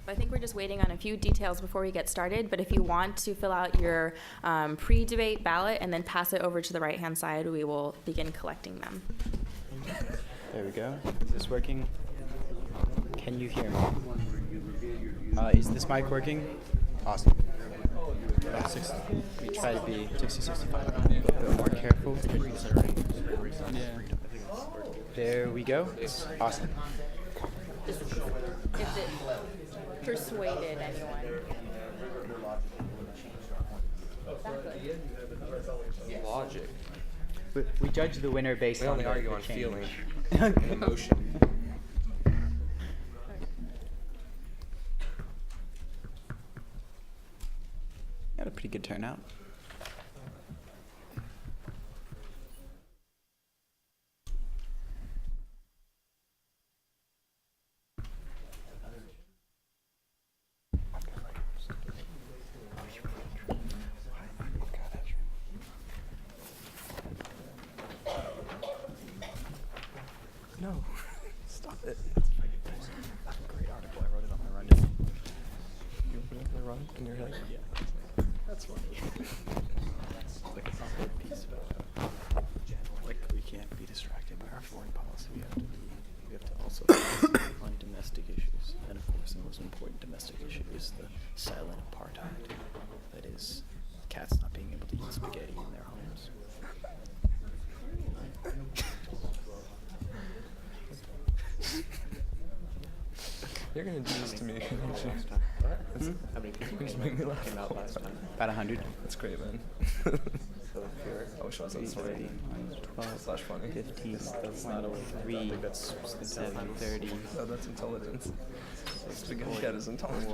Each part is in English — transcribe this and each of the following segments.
I think we're just waiting on a few details before we get started, but if you want to fill out your pre-debate ballot and then pass it over to the right-hand side, we will begin collecting them. There we go. Is this working? Can you hear me? Is this mic working? Awesome. We try to be 60-65. A bit more careful. Yeah. There we go. Awesome. If it persuaded anyone. Logic. We judge the winner based on We only argue the on change. feeling and emotion. Got a pretty good turnout. No, stop it. That's a great article. I wrote it on my rundown. You open it on my run and you're like, yeah, that's funny. It's like a solid piece about like we can't be distracted by our foreign policy. We have to also focus on domestic issues. And of course, the most important domestic issue is the silent apartheid. That is, cats not being able to eat spaghetti in their homes. You're gonna do this to me. How many people just make me laugh came out last time? About 100. That's great, man. I wish I was on 30, 12, slash funny. 15, That's not a 3, I think that's 7, 30. No, that's intelligence. Spaghetti cat is intelligent.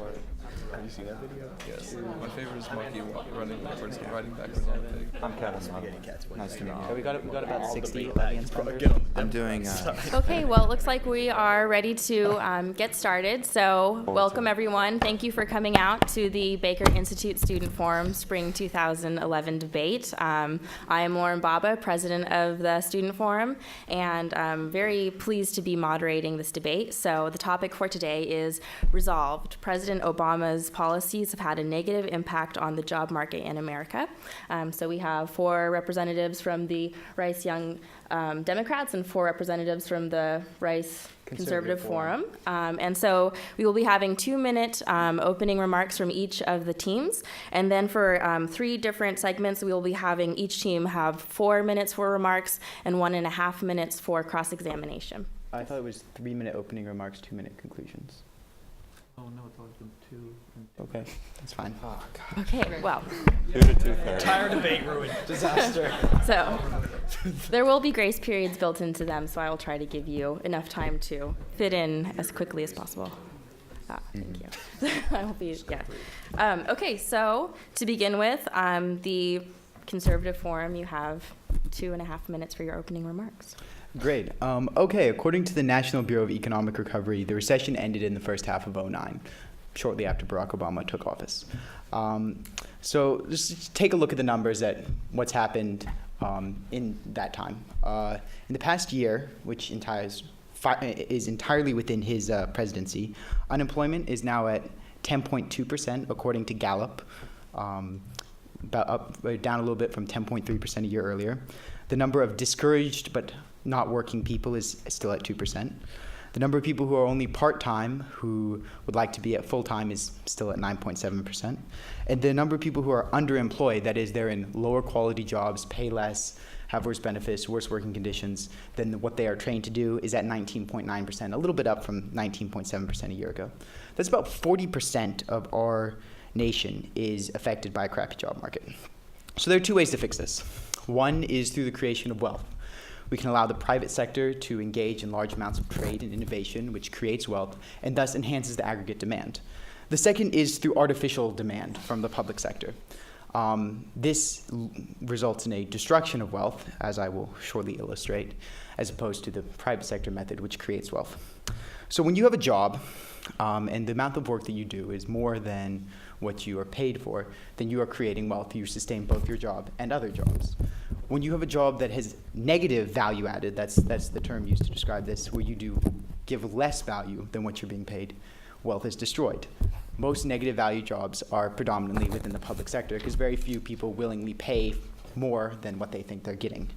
Have you seen that video? Yes. My favorite is monkey running backwards and riding backwards on a pig. I'm counting on Nice to meet you. We got about 60 You audience probably members. get on the I'm doing Okay, well, it looks like we are ready to get started. So welcome, everyone. Thank you for coming out to the Baker Institute Student Forum Spring 2011 debate. I am Lauren Baba, president of the Student Forum, and I'm very pleased to be moderating this debate. So the topic for today is resolved. President Obama's policies have had a negative impact on the job market in America. So we have 4 representatives from the Rice Young Democrats and 4 representatives from the Rice Conservative Forum. And so we will be having 2-minute opening remarks from each of the teams. And then for 3 different segments, we will be having each team have 4 minutes for remarks and 1.5 minutes for cross-examination. I thought it was 3-minute opening remarks, 2-minute conclusions. Oh no, it's always been 2. Okay, that's fine. Oh, God. Okay, well, 2 to 2:30. Entire debate ruined. Disaster. so there will be grace periods built into them, so I will try to give you enough time to fit in as quickly as possible. Thank you. I will be, yeah. Okay, so to begin with, the Conservative Forum, you have 2.5 minutes for your opening remarks. Great. Okay, according to the National Bureau of Economic Recovery, the recession ended in the first half of 2009, shortly after Barack Obama took office. So just take a look at the numbers at what's happened in that time. In the past year, which is entirely within his presidency, unemployment is now at 10.2%, according to Gallup, down a little bit from 10.3% a year earlier. The number of discouraged but not working people is still at 2%. The number of people who are only part-time who would like to be at full-time is still at 9.7%. And the number of people who are underemployed, that is, they're in lower quality jobs, pay less, have worse benefits, worse working conditions than what they are trained to do, is at 19.9%, a little bit up from 19.7% a year ago. That's about 40% of our nation is affected by a crappy job market. So there are 2 ways to fix this. One is through the creation of wealth. We can allow the private sector to engage in large amounts of trade and innovation, which creates wealth and thus enhances the aggregate demand. The second is through artificial demand from the public sector. This results in a destruction of wealth, as I will shortly illustrate, as opposed to the private sector method, which creates wealth. So when you have a job, and the amount of work that you do is more than what you are paid for, then you are creating wealth. You sustain both your job and other jobs. When you have a job that has negative value added, that's the term used to describe this, where you do give less value than what you're being paid, wealth is destroyed. Most negative value jobs are predominantly within the public sector because very few people willingly pay more than what they think they're getting.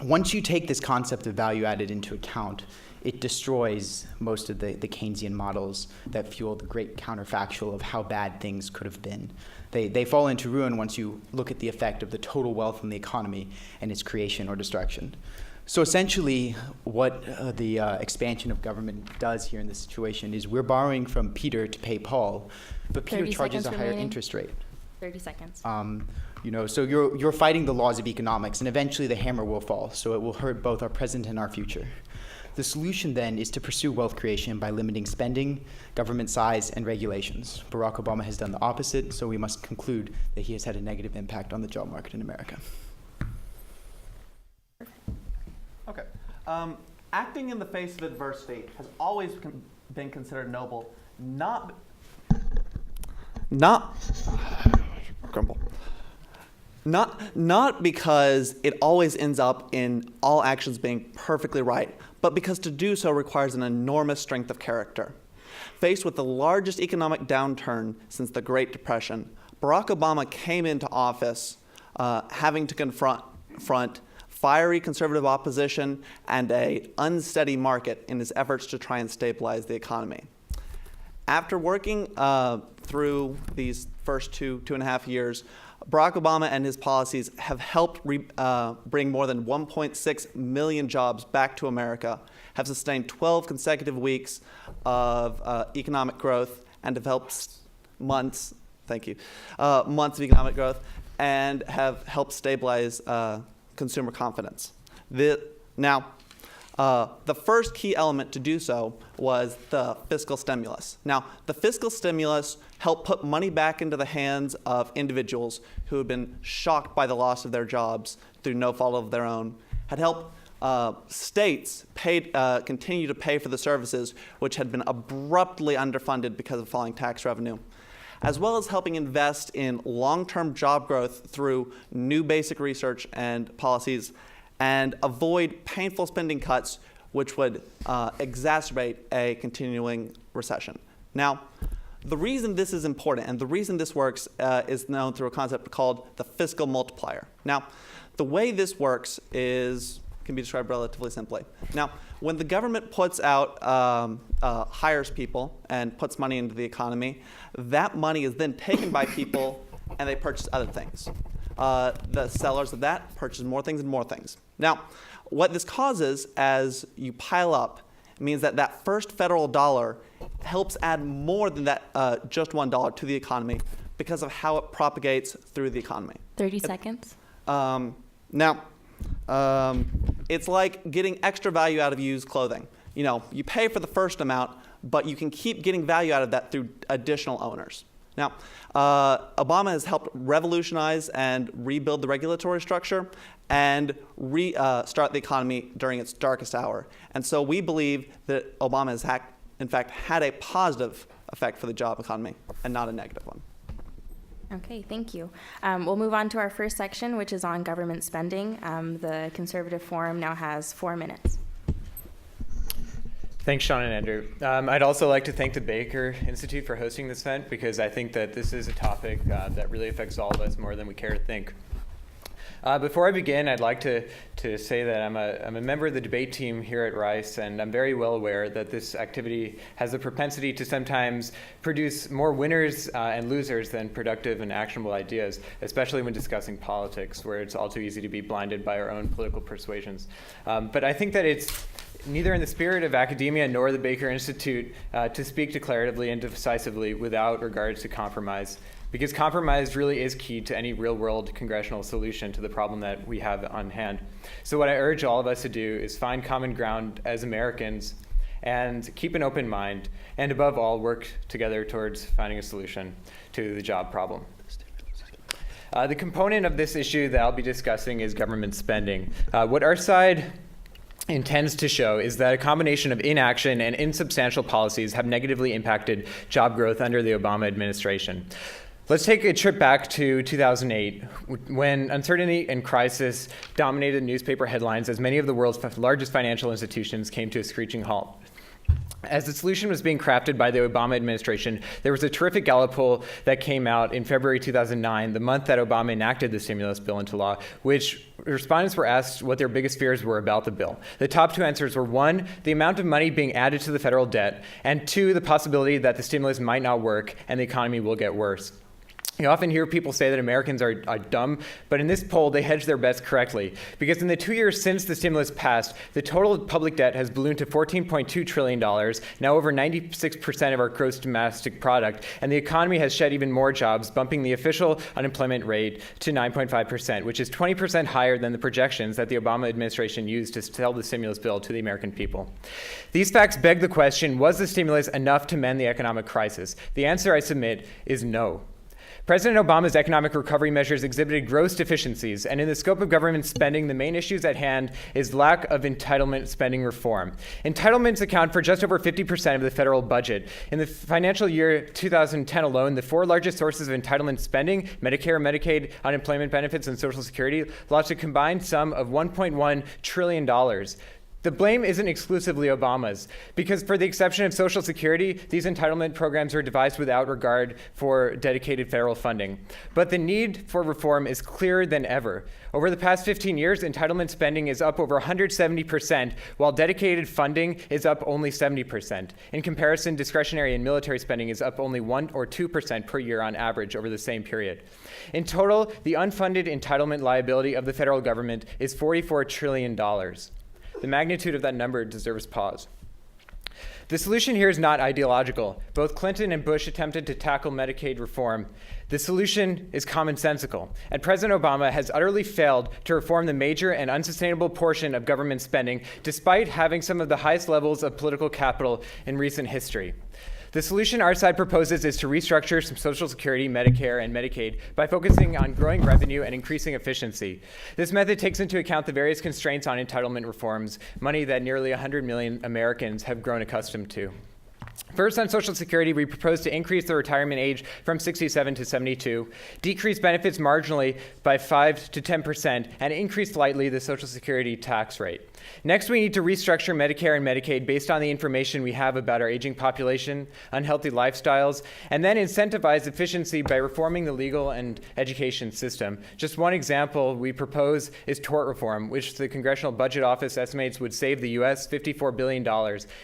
Once you take this concept of value added into account, it destroys most of the Keynesian models that fuel the great counterfactual of how bad things could have been. They fall into ruin once you look at the effect of the total wealth in the economy and its creation or destruction. So essentially, what the expansion of government does here in this situation is we're borrowing from Peter to pay Paul, but Peter 30 charges a seconds higher remaining. interest rate. 30 seconds. So you're fighting the laws of economics, and eventually the hammer will fall. So it will hurt both our present and our future. The solution then is to pursue wealth creation by limiting spending, government size, and regulations. Barack Obama has done the opposite, so we must conclude that he has had a negative impact on the job market in America. Okay. Acting in the face of adversity has always been considered noble, not because it always ends up in all actions being perfectly right, but because to do so requires an enormous strength of character. Faced with the largest economic downturn since the Great Depression, Barack Obama came into office having to confront fiery conservative opposition and an unsteady market in his efforts to try and stabilize the economy. After working through these first two and a half years, Barack Obama and his policies have helped bring more than 1.6 million jobs back to America, have sustained 12 consecutive weeks of economic growth, and have helped months of economic growth, and have helped stabilize consumer confidence. The first key element to do so was the fiscal stimulus. Now, the fiscal stimulus helped put money back into the hands of individuals who had been shocked by the loss of their jobs through no fault of their own, had helped states continue to pay for the services which had been abruptly underfunded because of falling tax revenue, as well as helping invest in long-term job growth through new basic research and policies, and avoid painful spending cuts which would exacerbate a continuing recession. Can be described relatively simply. Now, when the government puts out, hires people and puts money into the economy, that money is then taken by people and they purchase other things. The sellers of that purchase more things and more things. Now, what this causes as you pile up means that first federal dollar helps add more than that just $1 to the economy because of how it propagates through the economy. 30 seconds. It's like getting extra value out of used clothing. You know, you pay for the first amount, but you can keep getting value out of that through additional owners. Now, Obama has helped revolutionize and rebuild the regulatory structure and start the economy during its darkest hour. And so we believe that Obama has, in fact, had a positive effect for the job economy and not a negative one. Okay, thank you. We'll move on to our first section, which is on government spending. The Conservative Forum now has 4 minutes. Thanks, Sean and Andrew. I'd also like to thank the Baker Institute for hosting this event because I think that this is a topic that really affects all of us more than we care to think. Before I begin, I'd like to say that I'm a member of the debate team here at Rice, and I'm very well aware that this activity has the propensity to sometimes produce more winners and losers than productive and actionable ideas, especially when discussing politics, where it's all too easy to be blinded by our own political persuasions. But I think that it's neither in the spirit of academia nor the Baker Institute to speak declaratively and decisively without regards to compromise. Because compromise really is key to any real-world congressional solution to the problem that we have on hand. So what I urge all of us to do is find common ground as Americans and keep an open mind, and above all, work together towards finding a solution to the job problem. The component of this issue that I'll be discussing is government spending. What our side intends to show is that a combination of inaction and insubstantial policies have negatively impacted job growth under the Obama administration. Let's take a trip back to 2008, when uncertainty and crisis dominated newspaper headlines as many of the world's largest financial institutions came to a screeching halt. As the solution was being crafted by the Obama administration, there was a terrific Gallup poll that came out in February 2009, the month that Obama enacted the stimulus bill into law, which respondents were asked what their biggest fears were about the bill. The top two answers were 1, the amount of money being added to the federal debt, and 2, the possibility that the stimulus might not work and the economy will get worse. You often hear people say that Americans are dumb, but in this poll, they hedged their bets correctly. Because in the 2 years since the stimulus passed, the total public debt has ballooned to $14.2 trillion, now over 96% of our gross domestic product, and the economy has shed even more jobs, bumping the official unemployment rate to 9.5%, which is 20% higher than the projections that the Obama administration used to sell the stimulus bill to the American people. These facts beg the question, was the stimulus enough to mend the economic crisis? The answer, I submit, is no. President Obama's economic recovery measures exhibited gross deficiencies, and in the scope of government spending, the main issues at hand is lack of entitlement spending reform. Entitlements account for just over 50% of the federal budget. In the financial year 2010 alone, the 4 largest sources of entitlement spending, Medicare, Medicaid, unemployment benefits, and Social Security, lost a combined sum of $1.1 trillion. The blame isn't exclusively Obama's, because for the exception of Social Security, these entitlement programs were devised without regard for dedicated federal funding. But the need for reform is clearer than ever. Over the past 15 years, entitlement spending is up over 170%, while dedicated funding is up only 70%. In comparison, discretionary and military spending is up only 1 or 2% per year on average over the same period. In total, the unfunded entitlement liability of the federal government is $44 trillion. The magnitude of that number deserves pause. The solution here is not ideological. Both Clinton and Bush attempted to tackle Medicaid reform. The solution is commonsensical, and President Obama has utterly failed to reform the major and unsustainable portion of government spending, despite having some of the highest levels of political capital in recent history. The solution our side proposes is to restructure some Social Security, Medicare, and Medicaid by focusing on growing revenue and increasing efficiency. This method takes into account the various constraints on entitlement reforms, money that nearly 100 million Americans have grown accustomed to. First, on Social Security, we propose to increase the retirement age from 67 to 72, decrease benefits marginally by 5 to 10%, and increase slightly the Social Security tax rate. Next, we need to restructure Medicare and Medicaid based on the information we have about our aging population, unhealthy lifestyles, and then incentivize efficiency by reforming the legal and education system. Just one example we propose is tort reform, which the Congressional Budget Office estimates would save the U.S. $54 billion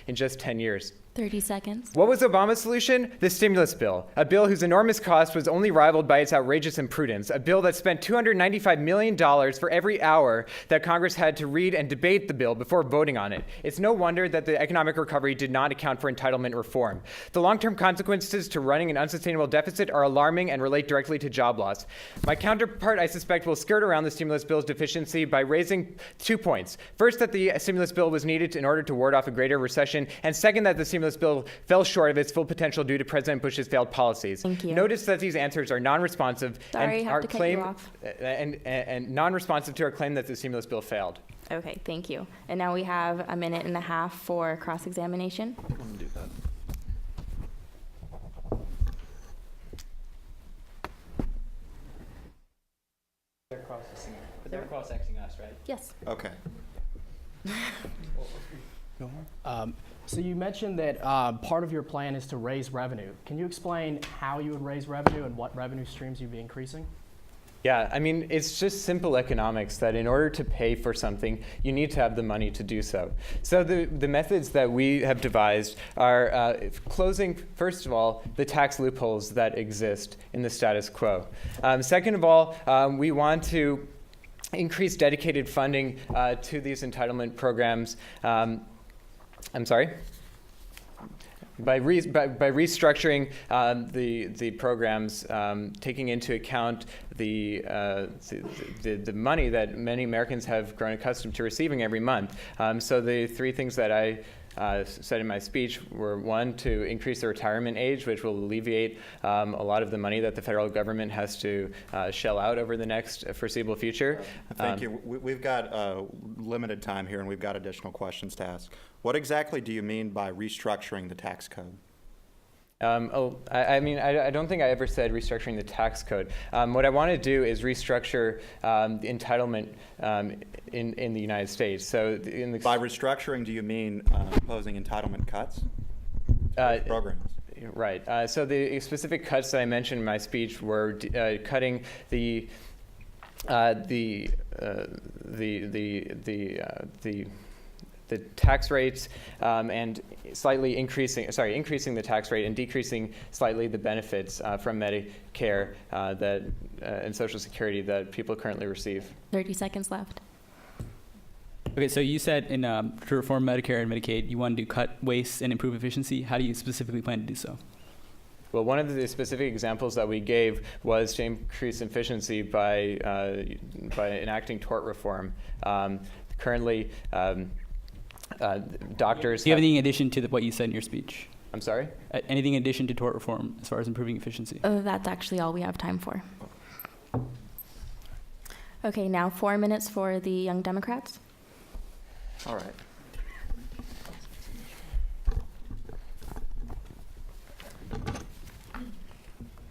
in just 10 years. 30 seconds. What was Obama's solution? The stimulus bill, a bill whose enormous cost was only rivaled by its outrageous imprudence, a bill that spent $295 million for every hour that Congress had to read and debate the bill before voting on it. It's no wonder that the economic recovery did not account for entitlement reform. The long-term consequences to running an unsustainable deficit are alarming and relate directly to job loss. My counterpart, I suspect, will skirt around the stimulus bill's deficiency by raising 2 points. First, that the stimulus bill was needed in order to ward off a greater recession, and second, that the stimulus bill fell short of its full potential due to President Bush's failed policies. Thank you. Notice that these answers are non-responsive Sorry, have to cut you off. and non-responsive to our claim that the stimulus bill failed. Okay, thank you. And now we have a minute and a half for cross-examination. I'm gonna do that. They're cross-exing us, right? Yes. Okay. So you mentioned that part of your plan is to raise revenue. Can you explain how you would raise revenue and what revenue streams you'd be increasing? Yeah, I mean, it's just simple economics that in order to pay for something, you need to have the money to do so. So the methods that we have devised are closing, first of all, the tax loopholes that exist in the status quo. Second of all, we want to increase dedicated funding to these entitlement programs. I'm sorry? By restructuring the programs, taking into account the money that many Americans have grown accustomed to receiving every month. So the 3 things that I said in my speech were, one, to increase the retirement age, which will alleviate a lot of the money that the federal government has to shell out over the next foreseeable future. Thank you. We've got limited time here, and we've got additional questions to ask. What exactly do you mean by restructuring the tax code? I don't think I ever said restructuring the tax code. What I want to do is restructure the entitlement in the United States. So, By restructuring, do you mean imposing entitlement cuts? Programs. Right. So the specific cuts that I mentioned in my speech were cutting the tax rates and increasing the tax rate and decreasing slightly the benefits from Medicare and Social Security that people currently receive. 30 seconds left. Okay, so you said to reform Medicare and Medicaid, you want to cut waste and improve efficiency. How do you specifically plan to do so? Well, one of the specific examples that we gave was to increase efficiency by enacting tort reform. Currently, doctors. Do you have anything in addition to what you said in your speech? I'm sorry? Anything in addition to tort reform as far as improving efficiency? That's actually all we have time for. Okay, now 4 minutes for the Young Democrats. All right.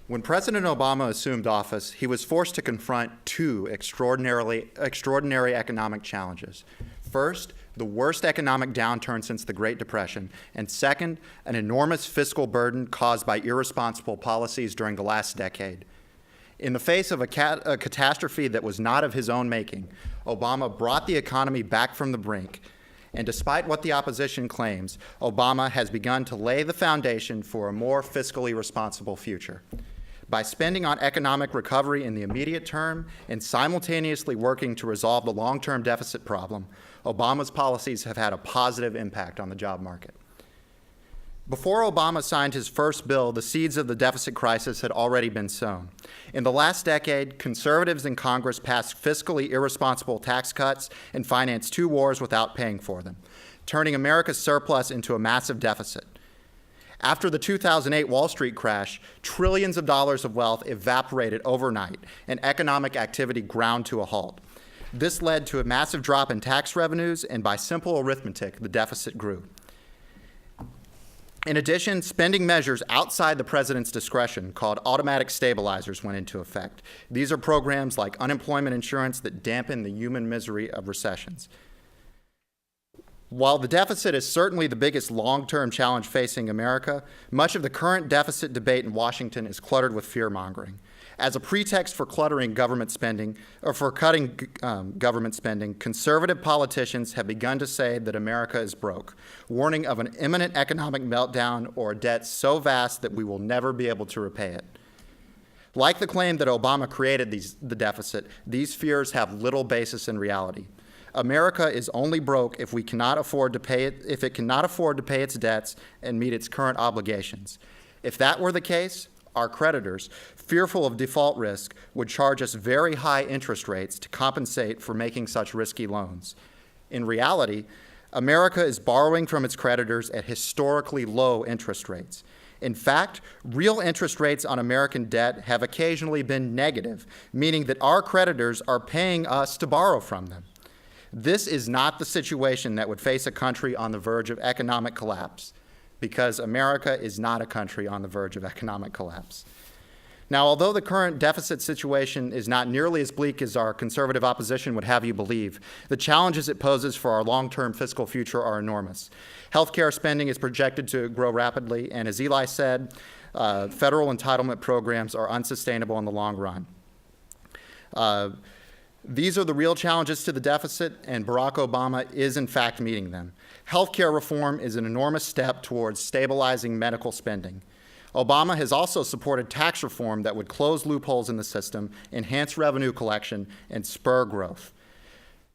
When President Obama assumed office, he was forced to confront two extraordinary economic challenges. First, the worst economic downturn since the Great Depression, and second, an enormous fiscal burden caused by irresponsible policies during the last decade. In the face of a catastrophe that was not of his own making, Obama brought the economy back from the brink. And despite what the opposition claims, Obama has begun to lay the foundation for a more fiscally responsible future. By spending on economic recovery in the immediate term and simultaneously working to resolve the long-term deficit problem, Obama's policies have had a positive impact on the job market. Before Obama signed his first bill, the seeds of the deficit crisis had already been sown. In the last decade, conservatives in Congress passed fiscally irresponsible tax cuts and financed two wars without paying for them, turning America's surplus into a massive deficit. After the 2008 Wall Street crash, trillions of dollars of wealth evaporated overnight and economic activity ground to a halt. This led to a massive drop in tax revenues, and by simple arithmetic, the deficit grew. In addition, spending measures outside the president's discretion, called automatic stabilizers, went into effect. These are programs like unemployment insurance that dampen the human misery of recessions. While the deficit is certainly the biggest long-term challenge facing America, much of the current deficit debate in Washington is cluttered with fear-mongering. As a pretext for cluttering government spending, or for cutting government spending, conservative politicians have begun to say that America is broke, warning of an imminent economic meltdown or a debt so vast that we will never be able to repay it. Like the claim that Obama created the deficit, these fears have little basis in reality. America is only broke if it cannot afford to pay its debts and meet its current obligations. If that were the case, our creditors, fearful of default risk, would charge us very high interest rates to compensate for making such risky loans. In reality, America is borrowing from its creditors at historically low interest rates. In fact, real interest rates on American debt have occasionally been negative, meaning that our creditors are paying us to borrow from them. This is not the situation that would face a country on the verge of economic collapse, because America is not a country on the verge of economic collapse. Now, although the current deficit situation is not nearly as bleak as our conservative opposition would have you believe, the challenges it poses for our long-term fiscal future are enormous. Healthcare spending is projected to grow rapidly, and as Eli said, federal entitlement programs are unsustainable in the long run. These are the real challenges to the deficit, and Barack Obama is in fact meeting them. Healthcare reform is an enormous step towards stabilizing medical spending. Obama has also supported tax reform that would close loopholes in the system, enhance revenue collection, and spur growth.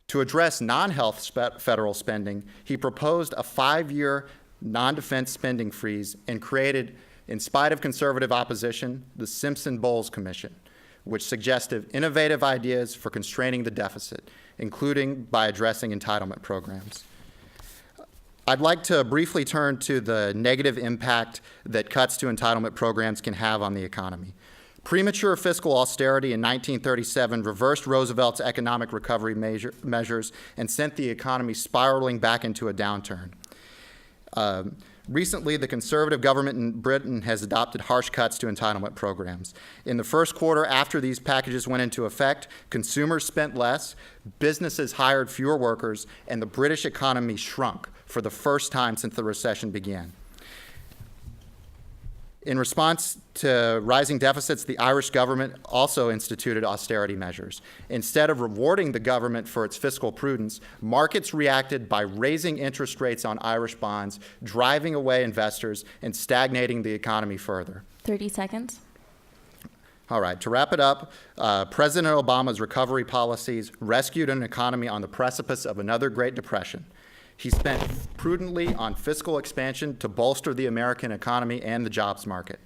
To address non-health federal spending, he proposed a 5-year non-defense spending freeze and created, in spite of conservative opposition, the Simpson-Bowles Commission, which suggested innovative ideas for constraining the deficit, including by addressing entitlement programs. I'd like to briefly turn to the negative impact that cuts to entitlement programs can have on the economy. Premature fiscal austerity in 1937 reversed Roosevelt's economic recovery measures and sent the economy spiraling back into a downturn. Recently, the conservative government in Britain has adopted harsh cuts to entitlement programs. In the first quarter after these packages went into effect, consumers spent less, businesses hired fewer workers, and the British economy shrunk for the first time since the recession began. In response to rising deficits, the Irish government also instituted austerity measures. Instead of rewarding the government for its fiscal prudence, markets reacted by raising interest rates on Irish bonds, driving away investors, and stagnating the economy further. 30 seconds. All right, to wrap it up, President Obama's recovery policies rescued an economy on the precipice of another Great Depression. He spent prudently on fiscal expansion to bolster the American economy and the jobs market.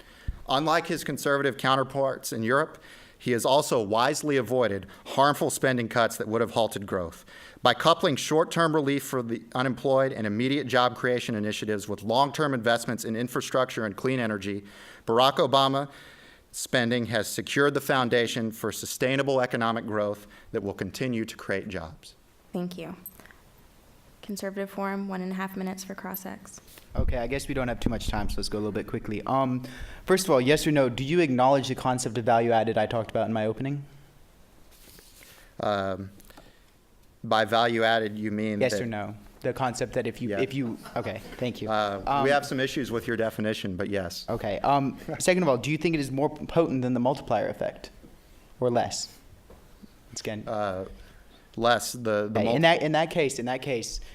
Unlike his conservative counterparts in Europe, he has also wisely avoided harmful spending cuts that would have halted growth. By coupling short-term relief for the unemployed and immediate job creation initiatives with long-term investments in infrastructure and clean energy, Barack Obama spending has secured the foundation for sustainable economic growth that will continue to create jobs. Thank you. Conservative Forum, 1.5 minutes for cross-ex. Okay, I guess we don't have too much time, so let's go a little bit quickly. First of all, yes or no, do you acknowledge the concept of value added I talked about in my opening? By value added, you mean Yes that, or no? The concept that if you, Yeah. okay, thank you. we have some issues with your definition, but yes. Okay, second of all, do you think it is more potent than the multiplier effect, or less? Once again. Less Okay, in that case,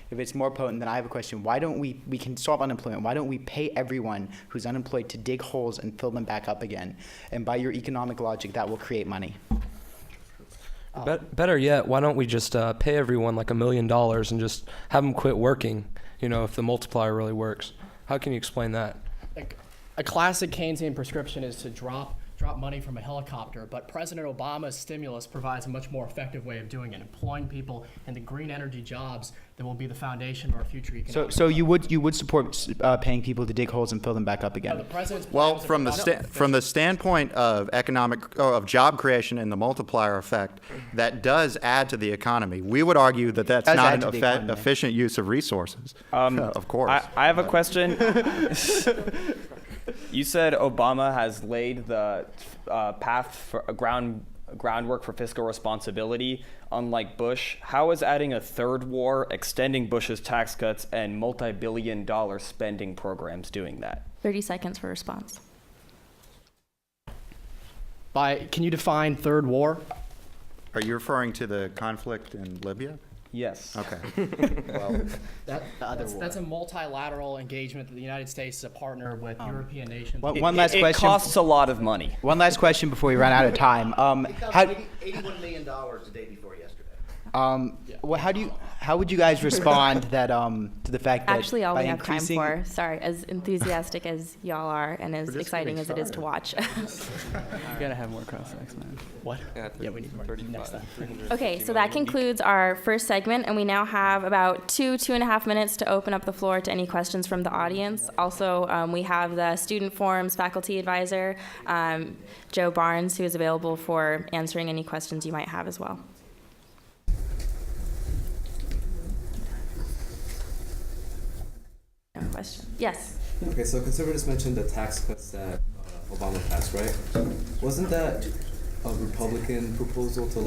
if it's more potent, then I have a question. Why don't we can solve unemployment? Why don't we pay everyone who's unemployed to dig holes and fill them back up again? And by your economic logic, that will create money. Better yet, why don't we just pay everyone like $1 million and just have them quit working, if the multiplier really works? How can you explain that? Like a classic Keynesian prescription is to drop money from a helicopter, but President Obama's stimulus provides a much more effective way of doing it, employing people in the green energy jobs that will be the foundation of our future economic. So you would support paying people to dig holes and fill them back up again? The president's Well, plans are from the standpoint of of job creation and the multiplier effect, that does add to the economy. We would argue that that's Does not add an to the economy. efficient use of resources. Of course. I have a question. You said Obama has laid the path for groundwork for fiscal responsibility, unlike Bush. How is adding a third war, extending Bush's tax cuts, and multi-billion-dollar spending programs doing that? 30 seconds for response. Can you define third war? Are you referring to the conflict in Libya? Yes. Okay. Well, That's a multilateral engagement that the United States is a partner with European nations. One last It question. costs a lot of money. One last question before we run out of time. $81 million the day before yesterday. How would you guys respond that to the fact that Actually, all by we have time increasing for, sorry, as enthusiastic as y'all are and as exciting as it is to watch. You gotta have more cross-ex, man. What? Yeah, we need more. Next time. Okay, so that concludes our first segment, and we now have about 2.5 minutes to open up the floor to any questions from the audience. Also, we have the Student Forum's faculty advisor, Joe Barnes, who is available for answering any questions you might have as well. No question. Yes. Okay, so conservatives mentioned the tax cuts that Obama passed, right? Wasn't that a Republican proposal to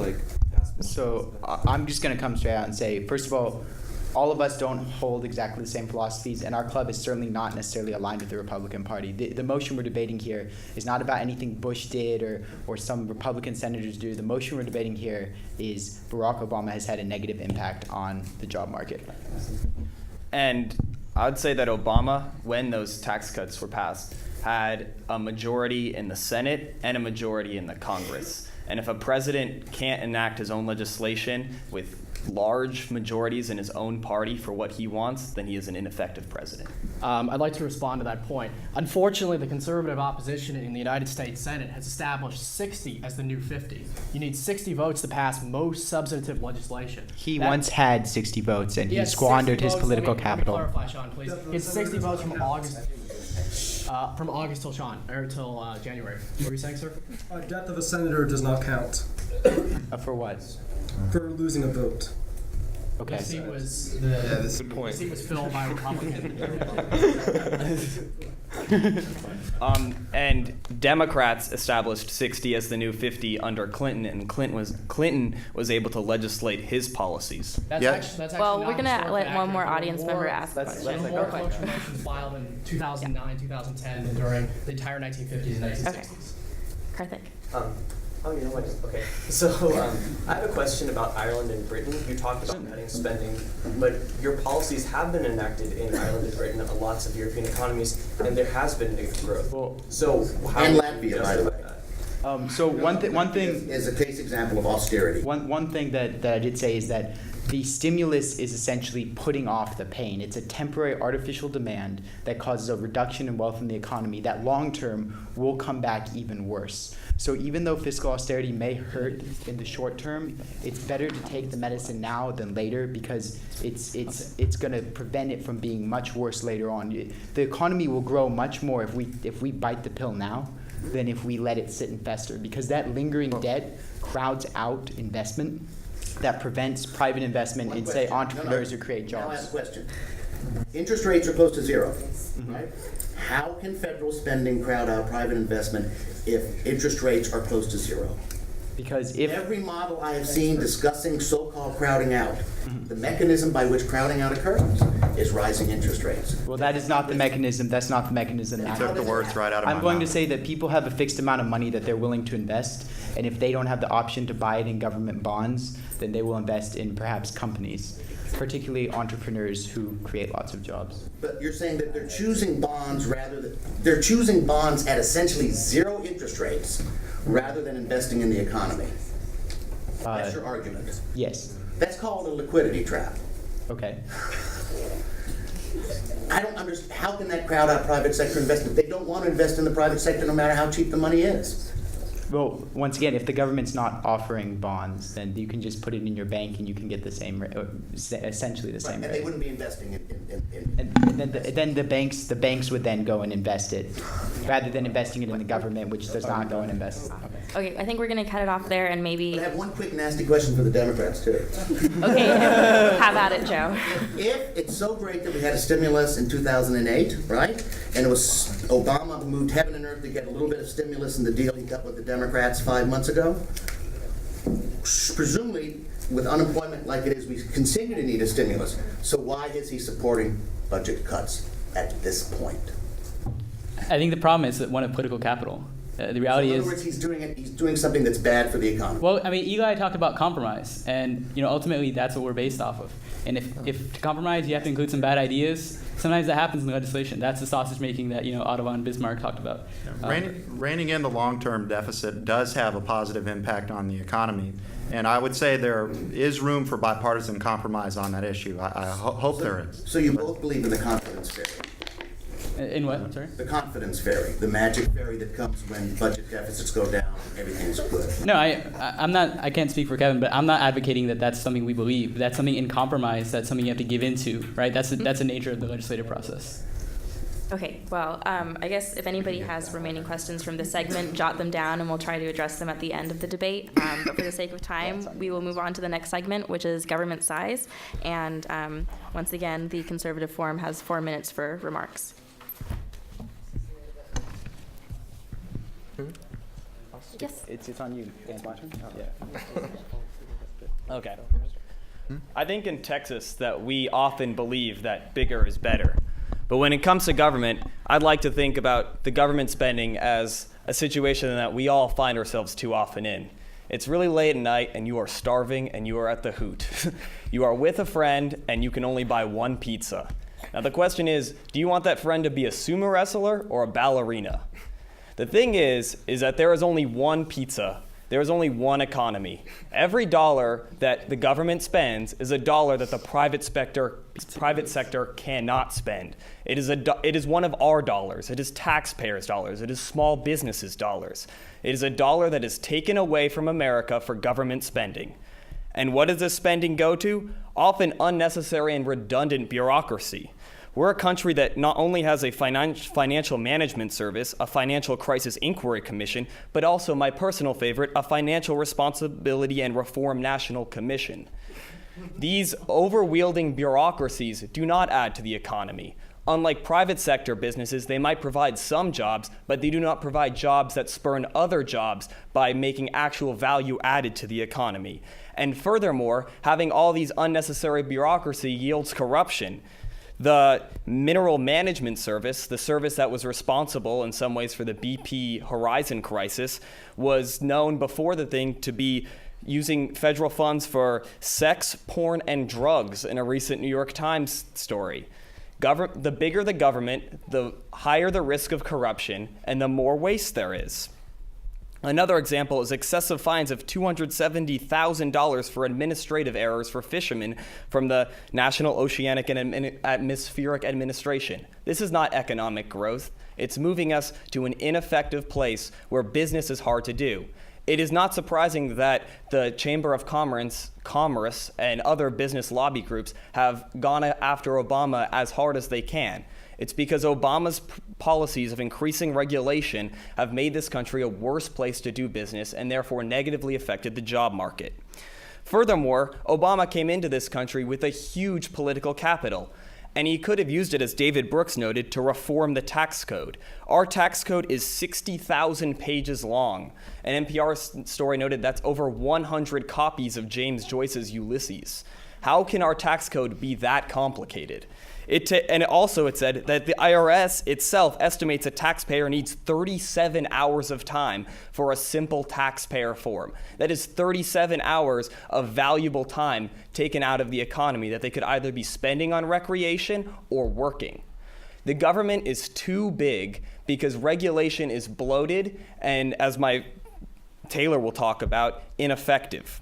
pass more? So I'm just going to come straight out and say, first of all of us don't hold exactly the same philosophies, and our club is certainly not necessarily aligned with the Republican Party. The motion we're debating here is not about anything Bush did or some Republican senators do. The motion we're debating here is Barack Obama has had a negative impact on the job market. And I'd say that Obama, when those tax cuts were passed, had a majority in the Senate and a majority in the Congress. And if a president can't enact his own legislation with large majorities in his own party for what he wants, then he is an ineffective president. I'd like to respond to that point. Unfortunately, the conservative opposition in the United States Senate has established 60 as the new 50. You need 60 votes to pass most substantive legislation. He once had 60 votes, and he squandered his political capital. Let me clarify, Sean, please. He had 60 votes from August till January. What were you saying, sir? Death of a senator does not count For what? for losing a vote. Okay. The seat was that's a good point. the seat was filled by a Republican. And Democrats established 60 as the new 50 under Clinton, and Clinton was able to legislate his policies. That's Yeah. actually Well, not we're gonna historically let one accurate. more There were audience member ask a question. There were Real more quick. cloture motions filed in 2009, 2010 than during the entire 1950s and 1960s. Karthik. Okay, so I have a question about Ireland and Britain. You talked about cutting spending, but your policies have been enacted in Ireland and Britain and lots of European economies, and there has been negative growth. So how And do you Latvia, by the way. justify that? So one thing Is a case example of austerity. One thing that I did say is that the stimulus is essentially putting off the pain. It's a temporary artificial demand that causes a reduction in wealth in the economy that long term will come back even worse. So even though fiscal austerity may hurt in the short term, it's better to take the medicine now than later because it's going to prevent it from being much worse later on. The economy will grow much more if we bite the pill now than if we let it sit and fester, because that lingering debt crowds out investment, that prevents private investment in, say, entrepreneurs who create Now I jobs. ask a question. Interest rates are close to zero, right? How can federal spending crowd out private investment if interest rates are close to zero? Because if Every model I have seen discussing so-called crowding out, the mechanism by which crowding out occurs is rising interest rates. well, that is not the mechanism. That's not the mechanism. You Took the words right out of my I'm going to mouth. say that people have a fixed amount of money that they're willing to invest, and if they don't have the option to buy it in government bonds, then they will invest in perhaps companies, particularly entrepreneurs who create lots of jobs. But you're saying that they're choosing bonds they're choosing bonds at essentially zero interest rates rather than investing in the economy. That's your argument. Yes. That's called a liquidity trap. Okay. I don't understand, how can that crowd out private sector investment? They don't want to invest in the private sector no matter how cheap the money is. Well, once again, if the government's not offering bonds, then you can just put it in your bank and you can get the same rate, essentially the Right, same and they rate. wouldn't be investing in And then the banks would then go and invest it, rather than investing it in the government, which does not go and invest. Okay, I think we're gonna cut it off there and maybe. But I have one quick nasty question for the Democrats too. Okay, have at it, Joe. If it's so great that we had a stimulus in 2008, right? And it was Obama who moved heaven and earth to get a little bit of stimulus in the deal he got with the Democrats 5 months ago. Presumably, with unemployment like it is, we continue to need a stimulus. So why is he supporting budget cuts at this point? I think the problem is that one of political capital. The reality So in is, other words, he's doing something that's bad for the economy. well, I mean, Eli talked about compromise, and ultimately that's what we're based off of. And if to compromise, you have to include some bad ideas. Sometimes that happens in the legislation. That's the sausage making that Otto von Bismarck talked about. Reining in the long-term deficit does have a positive impact on the economy, and I would say there is room for bipartisan compromise on that issue. I hope there is. So you both believe in the confidence fairy? In what? I'm sorry. The confidence fairy, the magic fairy that comes when budget deficits go down, everything's good. No, I'm not. I can't speak for Kevin, but I'm not advocating that that's something we believe. That's something in compromise. That's something you have to give into, right? That's the nature of the legislative process. Okay, well, I guess if anybody has remaining questions from this segment, jot them down and we'll try to address them at the end of the debate. But for the sake of time, we will move on to the next segment, which is government size. And once again, the Conservative Forum has 4 minutes for remarks. Yes. It's on you. Yeah. Okay. I think in Texas that we often believe that bigger is better. But when it comes to government, I'd like to think about the government spending as a situation that we all find ourselves too often in. It's really late at night and you are starving and you are at the Hoot. You are with a friend and you can only buy one pizza. Now the question is, do you want that friend to be a sumo wrestler or a ballerina? The thing is that there is only one pizza There is only one economy. Every dollar that the government spends is a dollar that the private sector cannot spend. It is one of our dollars. It is taxpayers' dollars. It is small businesses' dollars. It is a dollar that is taken away from America for government spending. And what does this spending go to? Often unnecessary and redundant bureaucracy. We're a country that not only has a financial management service, a financial crisis inquiry commission, but also, my personal favorite, a financial responsibility and reform national commission. These overwielding bureaucracies do not add to the economy. Unlike private sector businesses, they might provide some jobs, but they do not provide jobs that spurn other jobs by making actual value added to the economy. And furthermore, having all these unnecessary bureaucracy yields corruption. The Mineral Management Service, the service that was responsible in some ways for the BP Horizon crisis, was known before the thing to be using federal funds for sex, porn, and drugs in a recent New York Times story. The bigger the government, the higher the risk of corruption, and the more waste there is. Another example is excessive fines of $270,000 for administrative errors for fishermen from the National Oceanic and Atmospheric Administration. This is not economic growth. It's moving us to an ineffective place where business is hard to do. It is not surprising that the Chamber of Commerce and other business lobby groups have gone after Obama as hard as they can. It's because Obama's policies of increasing regulation have made this country a worse place to do business and therefore negatively affected the job market. Furthermore, Obama came into this country with a huge political capital, and he could have used it, as David Brooks noted, to reform the tax code. Our tax code is 60,000 pages long. An NPR story noted that's over 100 copies of James Joyce's Ulysses. How can our tax code be that complicated? It said that the IRS itself estimates a taxpayer needs 37 hours of time for a simple taxpayer form. That is 37 hours of valuable time taken out of the economy that they could either be spending on recreation or working. The government is too big because regulation is bloated and, as my Taylor will talk about, ineffective.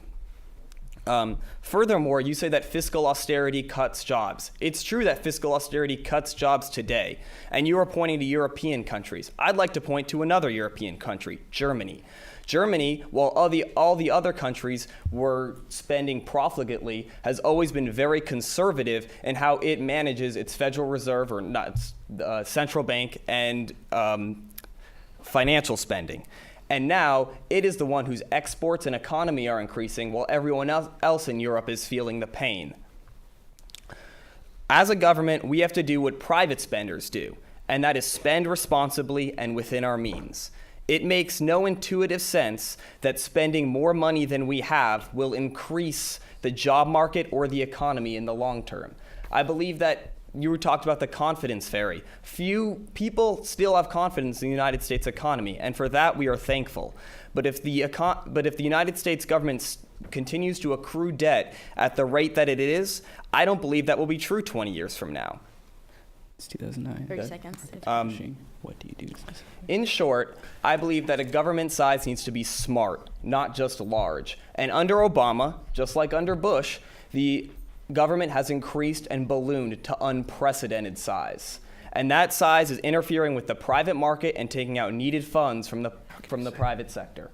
Furthermore, you say that fiscal austerity cuts jobs. It's true that fiscal austerity cuts jobs today, and you are pointing to European countries. I'd like to point to another European country, Germany. Germany, while all the other countries were spending profligately, has always been very conservative in how it manages its Federal Reserve, or not, central bank, and financial spending. And now it is the one whose exports and economy are increasing while everyone else in Europe is feeling the pain. As a government, we have to do what private spenders do, and that is spend responsibly and within our means. It makes no intuitive sense that spending more money than we have will increase the job market or the economy in the long term. I believe that you talked about the confidence fairy. Few people still have confidence in the United States economy, and for that we are thankful. But if the United States government continues to accrue debt at the rate that it is, I don't believe that will be true 20 years from now. It's 2009. 30 seconds. What do you do? In short, I believe that a government size needs to be smart, not just large. And under Obama, just like under Bush, the government has increased and ballooned to unprecedented size. And that size is interfering with the private market and taking out needed funds from the private sector.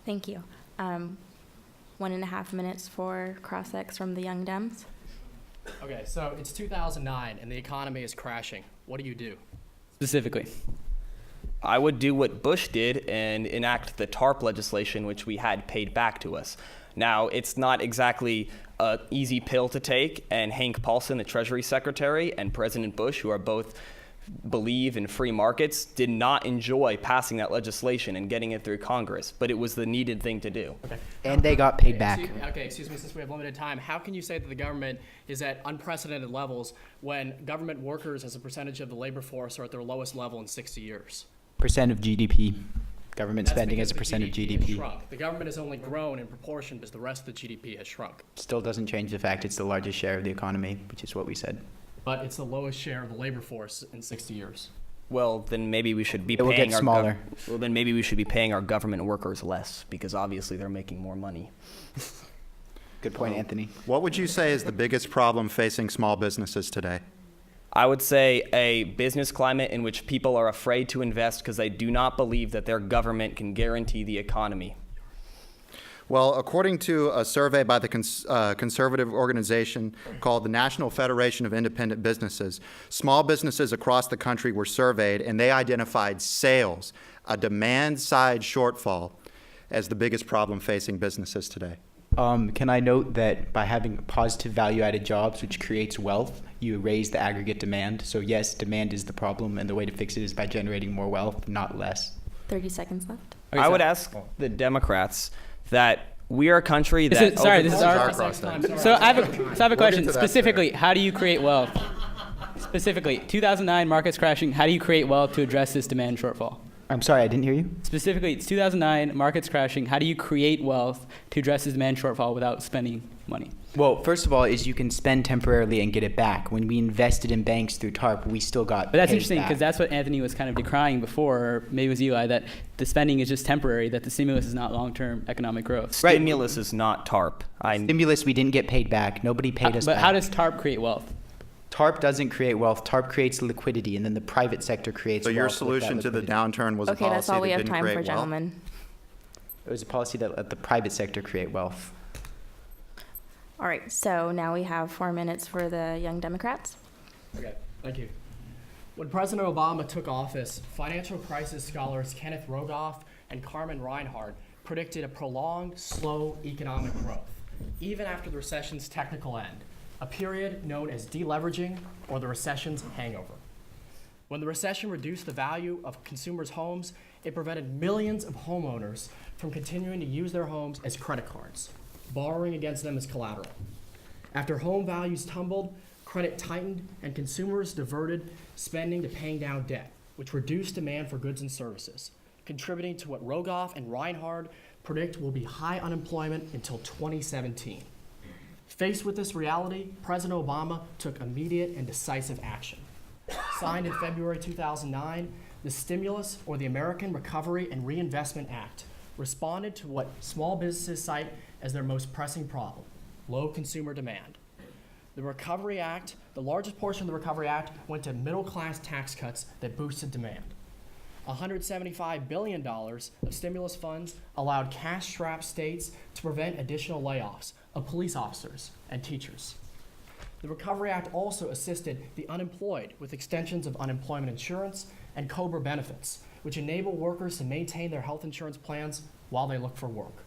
Thank you. 1.5 minutes for cross-ex from the Young Dems. Okay, so it's 2009 and the economy is crashing. What do you do? Specifically? I would do what Bush did and enact the TARP legislation, which we had paid back to us. Now, it's not exactly an easy pill to take, and Hank Paulson, the Treasury Secretary, and President Bush, who are both believe in free markets, did not enjoy passing that legislation and getting it through Congress, but it was the needed thing to do. Okay. And they got paid back. Excuse me, since we have limited time, how can you say that the government is at unprecedented levels when government workers as a percentage of the labor force are at their lowest level in 60 years? Percent of GDP. Government That's spending because as a the percent of has GDP. shrunk. The government has only grown in proportion because the rest of the GDP has shrunk. Still doesn't change the fact it's the largest share of the economy, which is what we said. But it's the lowest share of the labor force in 60 years. Well, then maybe we should be It will paying get smaller. well, then maybe we should be paying our government workers less because obviously they're making more money. Good point, Anthony. What would you say is the biggest problem facing small businesses today? I would say a business climate in which people are afraid to invest because they do not believe that their government can guarantee the economy. Well, according to a survey by the conservative organization called the National Federation of Independent Businesses, small businesses across the country were surveyed, and they identified sales, a demand-side shortfall, as the biggest problem facing businesses today. Can I note that by having positive value-added jobs, which creates wealth, you raise the aggregate demand. So yes, demand is the problem, and the way to fix it is by generating more wealth, not less. 30 seconds left. I would ask the Democrats that we are a country that... This is our question. So I have a question. Specifically, how do you create wealth? Specifically, 2009 markets crashing, how do you create wealth to address this demand shortfall? I'm sorry, I didn't hear you. Specifically, it's 2009 markets crashing, how do you create wealth to address this demand shortfall without spending money? Well, first of all, is you can spend temporarily and get it back. When we invested in banks through TARP, we still got But that's paid interesting back. because that's what Anthony was kind of decrying before, or maybe it was Eli, that the spending is just temporary, that the stimulus is not long-term economic growth. Stimulus is not TARP. Stimulus, we didn't get paid back. Nobody paid us But back. how does TARP create wealth? TARP doesn't create wealth. TARP creates liquidity, and then the private sector creates So wealth. your with that solution to the liquidity. downturn was a Okay, policy that's all we that have didn't time create for, wealth? gentlemen. It was a policy that let the private sector create wealth. All right, so now we have 4 minutes for the Young Democrats. Okay, thank you. When President Obama took office, financial crisis scholars Kenneth Rogoff and Carmen Reinhart predicted a prolonged, slow economic growth, even after the recession's technical end, a period known as deleveraging or the recession's hangover. When the recession reduced the value of consumers' homes, it prevented millions of homeowners from continuing to use their homes as credit cards, borrowing against them as collateral. After home values tumbled, credit tightened, and consumers diverted spending to paying down debt, which reduced demand for goods and services, contributing to what Rogoff and Reinhart predict will be high unemployment until 2017. Faced with this reality, President Obama took immediate and decisive action. Signed in February 2009, the stimulus, or the American Recovery and Reinvestment Act, responded to what small businesses cite as their most pressing problem: low consumer demand. The Recovery Act, the largest portion of the Recovery Act, went to middle-class tax cuts that boosted demand. $175 billion of stimulus funds allowed cash-strapped states to prevent additional layoffs of police officers and teachers. The Recovery Act also assisted the unemployed with extensions of unemployment insurance and COBRA benefits, which enable workers to maintain their health insurance plans while they look for work.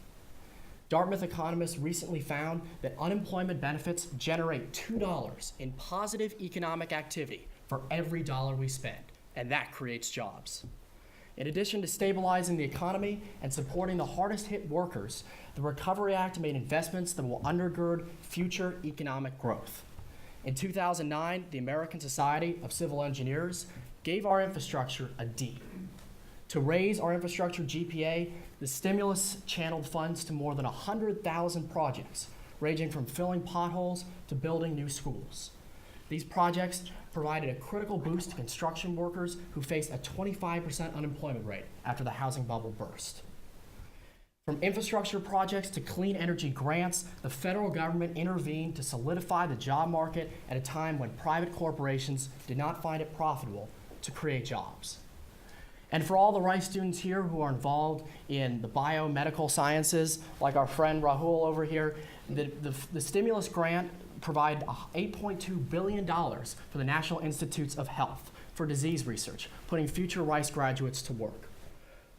Dartmouth economists recently found that unemployment benefits generate $2 in positive economic activity for every dollar we spend, and that creates jobs. In addition to stabilizing the economy and supporting the hardest hit workers, the Recovery Act made investments that will undergird future economic growth. In 2009, the American Society of Civil Engineers gave our infrastructure a D. To raise our infrastructure GPA, the stimulus channeled funds to more than 100,000 projects, ranging from filling potholes to building new schools. These projects provided a critical boost to construction workers who faced a 25% unemployment rate after the housing bubble burst. From infrastructure projects to clean energy grants, the federal government intervened to solidify the job market at a time when private corporations did not find it profitable to create jobs. And for all the Rice students here who are involved in the biomedical sciences, like our friend Rahul over here, the stimulus grant provided $8.2 billion for the National Institutes of Health for disease research, putting future Rice graduates to work.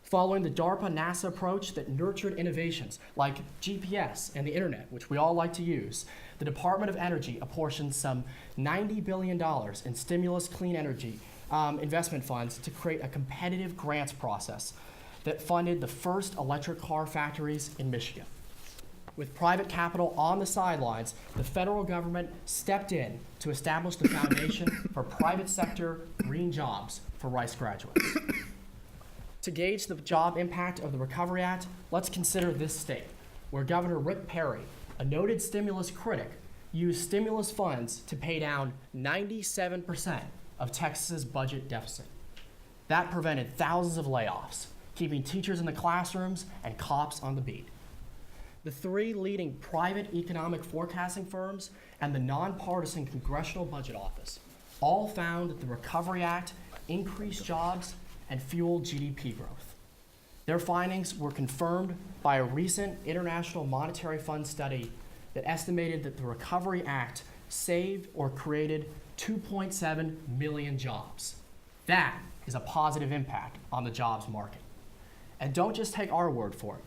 Following the DARPA-NASA approach that nurtured innovations like GPS and the internet, which we all like to use, the Department of Energy apportioned some $90 billion in stimulus clean energy investment funds to create a competitive grants process that funded the first electric car factories in Michigan. With private capital on the sidelines, the federal government stepped in to establish the foundation for private sector green jobs for Rice graduates. To gauge the job impact of the Recovery Act, let's consider this state, where Governor Rick Perry, a noted stimulus critic, used stimulus funds to pay down 97% of Texas's budget deficit. That prevented thousands of layoffs, keeping teachers in the classrooms and cops on the beat. The three leading private economic forecasting firms and the nonpartisan Congressional Budget Office all found that the Recovery Act increased jobs and fueled GDP growth. Their findings were confirmed by a recent International Monetary Fund study that estimated that the Recovery Act saved or created 2.7 million jobs. That is a positive impact on the jobs market. And don't just take our word for it.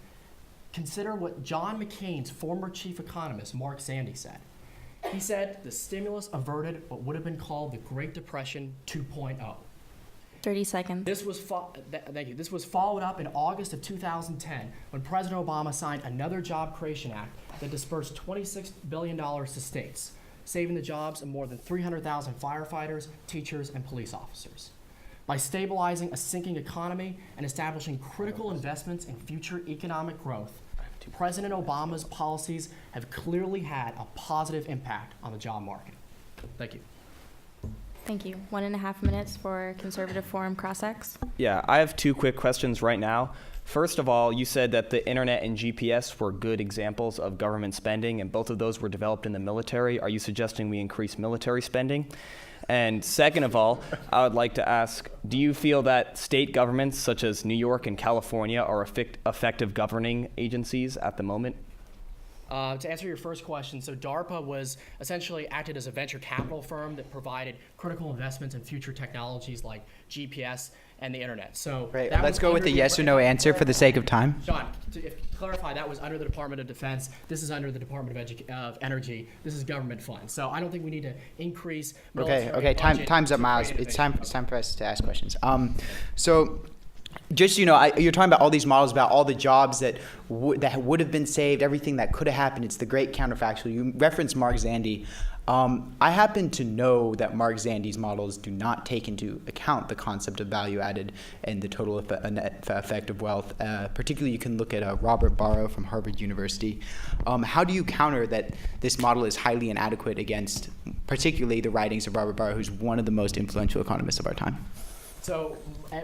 Consider what John McCain's former chief economist, Mark Zandi, said. He said the stimulus averted what would have been called the Great Depression 2.0. 30 seconds. This was thank you. This was followed up in August of 2010 when President Obama signed another Job Creation Act that dispersed $26 billion to states, saving the jobs of more than 300,000 firefighters, teachers, and police officers. By stabilizing a sinking economy and establishing critical investments in future economic growth, President Obama's policies have clearly had a positive impact on the job market. Thank you. Thank you. 1.5 minutes for Conservative Forum Cross-Ex. Yeah, I have two quick questions right now. First of all, you said that the internet and GPS were good examples of government spending, and both of those were developed in the military. Are you suggesting we increase military spending? And second of all, I would like to ask, do you feel that state governments such as New York and California are effective governing agencies at the moment? To answer your first question, so DARPA was essentially acted as a venture capital firm that provided critical investments in future technologies like GPS and the internet. So Right, that let's was go with under the yes or no answer for the sake of time. Sean, to clarify, that was under the Department of Defense. This is under the Department of Energy. This is government funds. So I don't think we need to increase military Okay, budget time's up, to Miles. create It's time innovation. for us to ask questions. So just, you're talking about all these models, about all the jobs that would have been saved, everything that could have happened. It's the great counterfactual. You referenced Mark Zandi. I happen to know that Mark Zandi's models do not take into account the concept of value added and the total net effect of wealth. Particularly, you can look at Robert Barro from Harvard University. How do you counter that this model is highly inadequate against particularly the writings of Robert Barro, who's one of the most influential economists of our time? So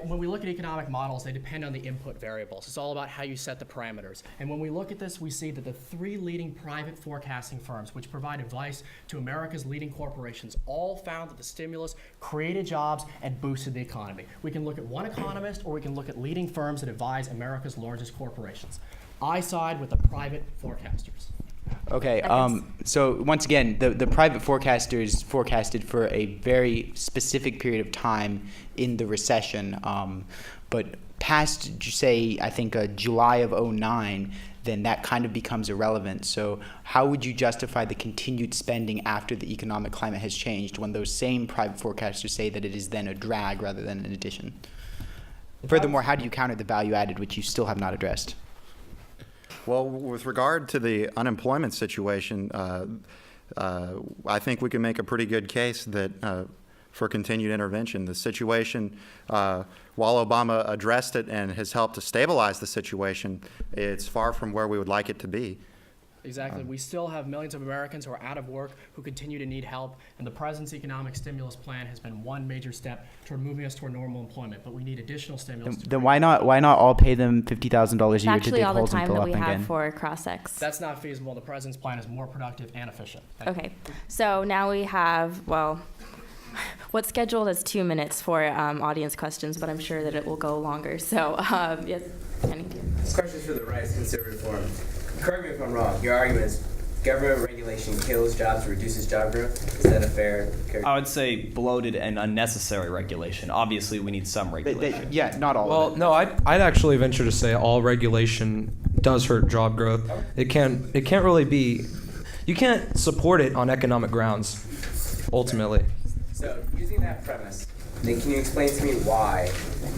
when we look at economic models, they depend on the input variables. It's all about how you set the parameters. And when we look at this, we see that the three leading private forecasting firms, which provide advice to America's leading corporations, all found that the stimulus created jobs and boosted the economy. We can look at one economist, or we can look at leading firms that advise America's largest corporations. I side with the private forecasters. Okay, so once again, the private forecasters forecasted for a very specific period of time in the recession, but past, say, I think July of 2009, then that kind of becomes irrelevant. So how would you justify the continued spending after the economic climate has changed when those same private forecasters say that it is then a drag rather than an addition? Furthermore, how do you counter the value added, which you still have not addressed? Well, with regard to the unemployment situation, I think we can make a pretty good case that for continued intervention. The situation, while Obama addressed it and has helped to stabilize the situation, it's far from where we would like it to be. Exactly. We still have millions of Americans who are out of work, who continue to need help, and the President's economic stimulus plan has been one major step toward moving us toward normal employment, but we need additional stimulus. Then why not all pay them $50,000 a year to Actually, dig all the holes and time fill that up we again? have for Cross-Ex. That's not feasible. The President's plan is more productive and efficient. Thank you. Okay, so now we have, well, what's scheduled as 2 minutes for audience questions, but I'm sure that it will go longer. So, yes, Kenny. This question is for the Rights Conservative Forum. Correct me if I'm wrong. Your argument is government regulation kills jobs, reduces job growth. Is that a fair characterization? I would say bloated and unnecessary regulation. Obviously, we need some regulation. Yeah, not all of it. Well, no, I'd actually venture to say all regulation does hurt job growth. It can't really be. You can't support it on economic grounds, ultimately. So, using that premise, then can you explain to me why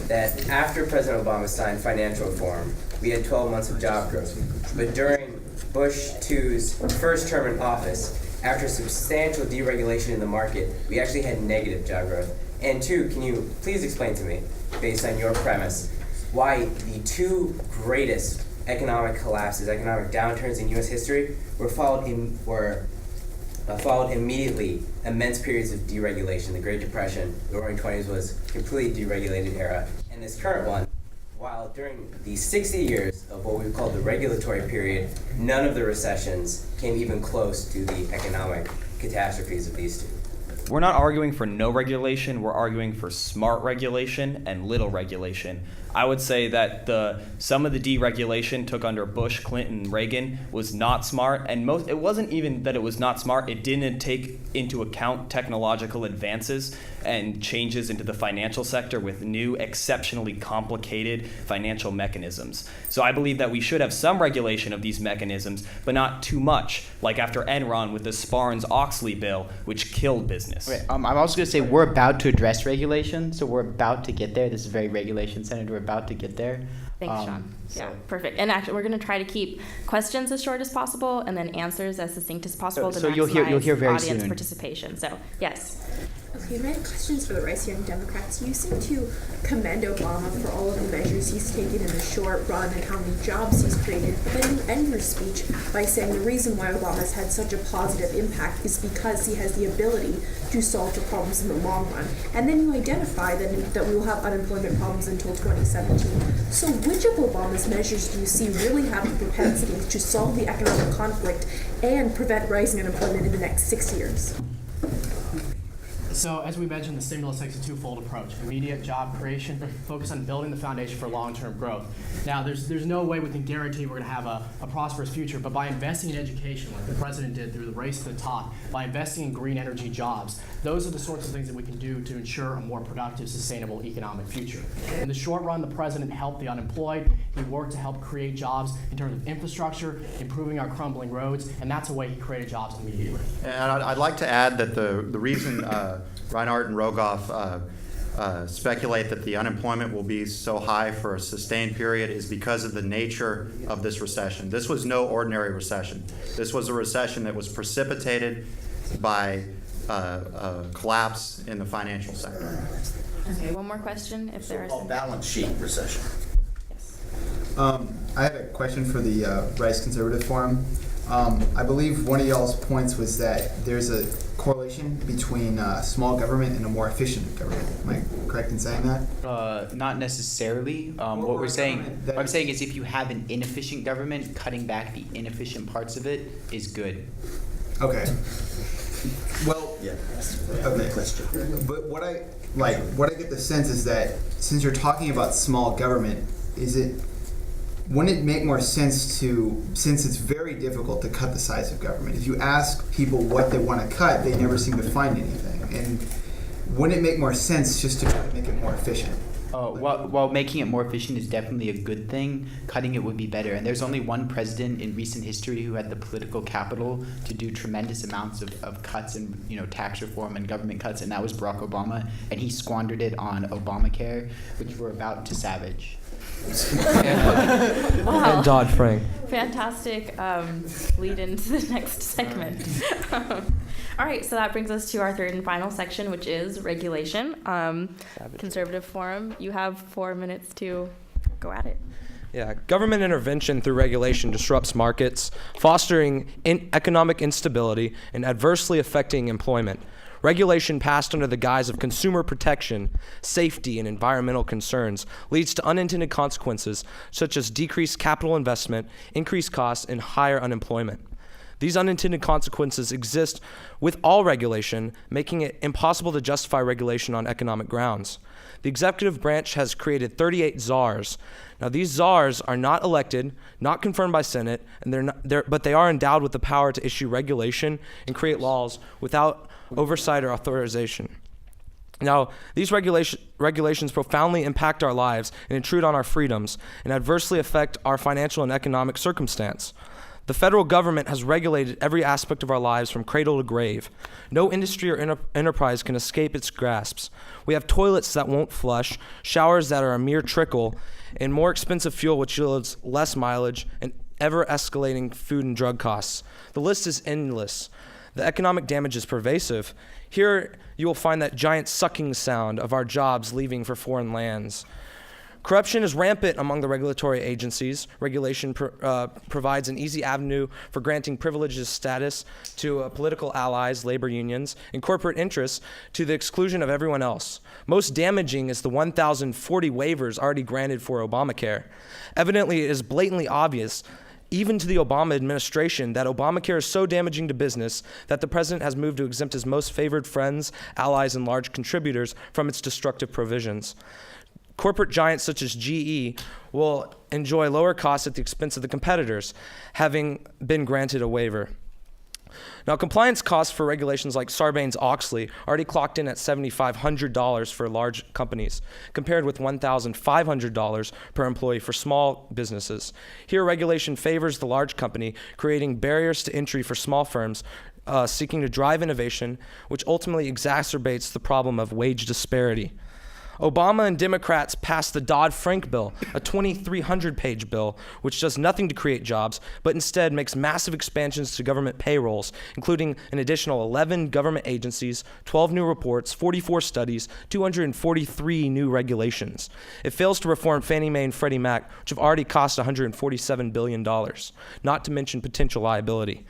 that after President Obama signed financial reform, we had 12 months of job growth, but during Bush II's first term in office, after substantial deregulation in the market, we actually had negative job growth? And two, can you please explain to me, based on your premise, why the two greatest economic collapses, economic downturns in U.S. history were followed immediately immense periods of deregulation. The Great Depression, the Roaring Twenties was a completely deregulated era, and this current one, while during the 60 years of what we call the regulatory period, none of the recessions came even close to the economic catastrophes of these two. We're not arguing for no regulation, we're arguing for smart regulation and little regulation. I would say that some of the deregulation took under Bush, Clinton, Reagan was not smart, and it wasn't even that it was not smart, it didn't take into account technological advances and changes into the financial sector with new, exceptionally complicated financial mechanisms. So I believe that we should have some regulation of these mechanisms, but not too much, like after Enron with the Sparns-Oxley bill, which killed business. Right, I'm also going to say we're about to address regulation, so we're about to get there. This is very regulation-centered. We're about to get there. Thanks, Sean. Yeah, perfect. And actually, we're going to try to keep questions as short as possible and then answers as succinct as possible to So maximize you'll hear very audience soon. participation. So, yes. Okay, my questions for the Rice Young Democrats. You seem to commend Obama for all of the measures he's taken in the short run and how many jobs he's created, but then you end your speech by saying the reason why Obama's had such a positive impact is because he has the ability to solve the problems in the long run. And then you identify that we will have unemployment problems until 2017. So which of Obama's measures do you see really have the propensity to solve the economic conflict and prevent rising unemployment in the next 6 years? So, as we mentioned, the stimulus takes a twofold approach: immediate job creation, focus on building the foundation for long-term growth. Now, there's no way we can guarantee we're going to have a prosperous future, but by investing in education, like the president did through the Race to the Top, by investing in green energy jobs, those are the sorts of things that we can do to ensure a more productive, sustainable economic future. In the short run, the president helped the unemployed. He worked to help create jobs in terms of infrastructure, improving our crumbling roads, and that's a way he created jobs immediately. And I'd like to add that the reason Reinhardt and Rogoff speculate that the unemployment will be so high for a sustained period is because of the nature of this recession. This was no ordinary recession. This was a recession that was precipitated by a collapse in the financial sector. Okay, one more question, if there is. So-called balance sheet recession. I have a question for the Rice Conservative Forum. I believe one of y'all's points was that there's a correlation between small government and a more efficient government. Am I correct in saying that? Not necessarily. What I'm saying is if you have an inefficient government, cutting back the inefficient parts of it is good. Okay. Well, Yeah. okay. Question. But what I get the sense is that since you're talking about small government, wouldn't it make more sense since it's very difficult to cut the size of government, if you ask people what they want to cut, they never seem to find anything. And wouldn't it make more sense just to try to make it more efficient? While making it more efficient is definitely a good thing, cutting it would be better. And there's only one president in recent history who had the political capital to do tremendous amounts of cuts and tax reform and government cuts, and that was Barack Obama. And he squandered it on Obamacare, which we're about to savage. Wow. And Dodd-Frank. Fantastic lead into the next segment. All right, so that brings us to our third and final section, which is regulation. Conservative Forum, you have 4 minutes to go at it. Yeah, government intervention through regulation disrupts markets, fostering economic instability and adversely affecting employment. Regulation passed under the guise of consumer protection, safety, and environmental concerns leads to unintended consequences such as decreased capital investment, increased costs, and higher unemployment. These unintended consequences exist with all regulation, making it impossible to justify regulation on economic grounds. The executive branch has created 38 czars. Now, these czars are not elected, not confirmed by Senate, and but they are endowed with the power to issue regulation and create laws without oversight or authorization. Now, these regulations profoundly impact our lives and intrude on our freedoms and adversely affect our financial and economic circumstance. The federal government has regulated every aspect of our lives from cradle to grave. No industry or enterprise can escape its grasps. We have toilets that won't flush, showers that are a mere trickle, and more expensive fuel which yields less mileage, and ever-escalating food and drug costs. The list is endless. The economic damage is pervasive. Here you will find that giant sucking sound of our jobs leaving for foreign lands. Corruption is rampant among the regulatory agencies. Regulation provides an easy avenue for granting privileged status to political allies, labor unions, and corporate interests to the exclusion of everyone else. Most damaging is the 1,040 waivers already granted for Obamacare. Evidently, it is blatantly obvious, even to the Obama administration, that Obamacare is so damaging to business that the president has moved to exempt his most favored friends, allies, and large contributors from its destructive provisions. Corporate giants such as GE will enjoy lower costs at the expense of the competitors, having been granted a waiver. Now, compliance costs for regulations like Sarbanes-Oxley already clocked in at $7,500 for large companies, compared with $1,500 per employee for small businesses. Here, regulation favors the large company, creating barriers to entry for small firms seeking to drive innovation, which ultimately exacerbates the problem of wage disparity. Obama and Democrats passed the Dodd-Frank bill, a 2,300-page bill, which does nothing to create jobs, but instead makes massive expansions to government payrolls, including an additional 11 government agencies, 12 new reports, 44 studies, 243 new regulations. It fails to reform Fannie Mae and Freddie Mac, which have already cost $147 billion, not to mention potential liability.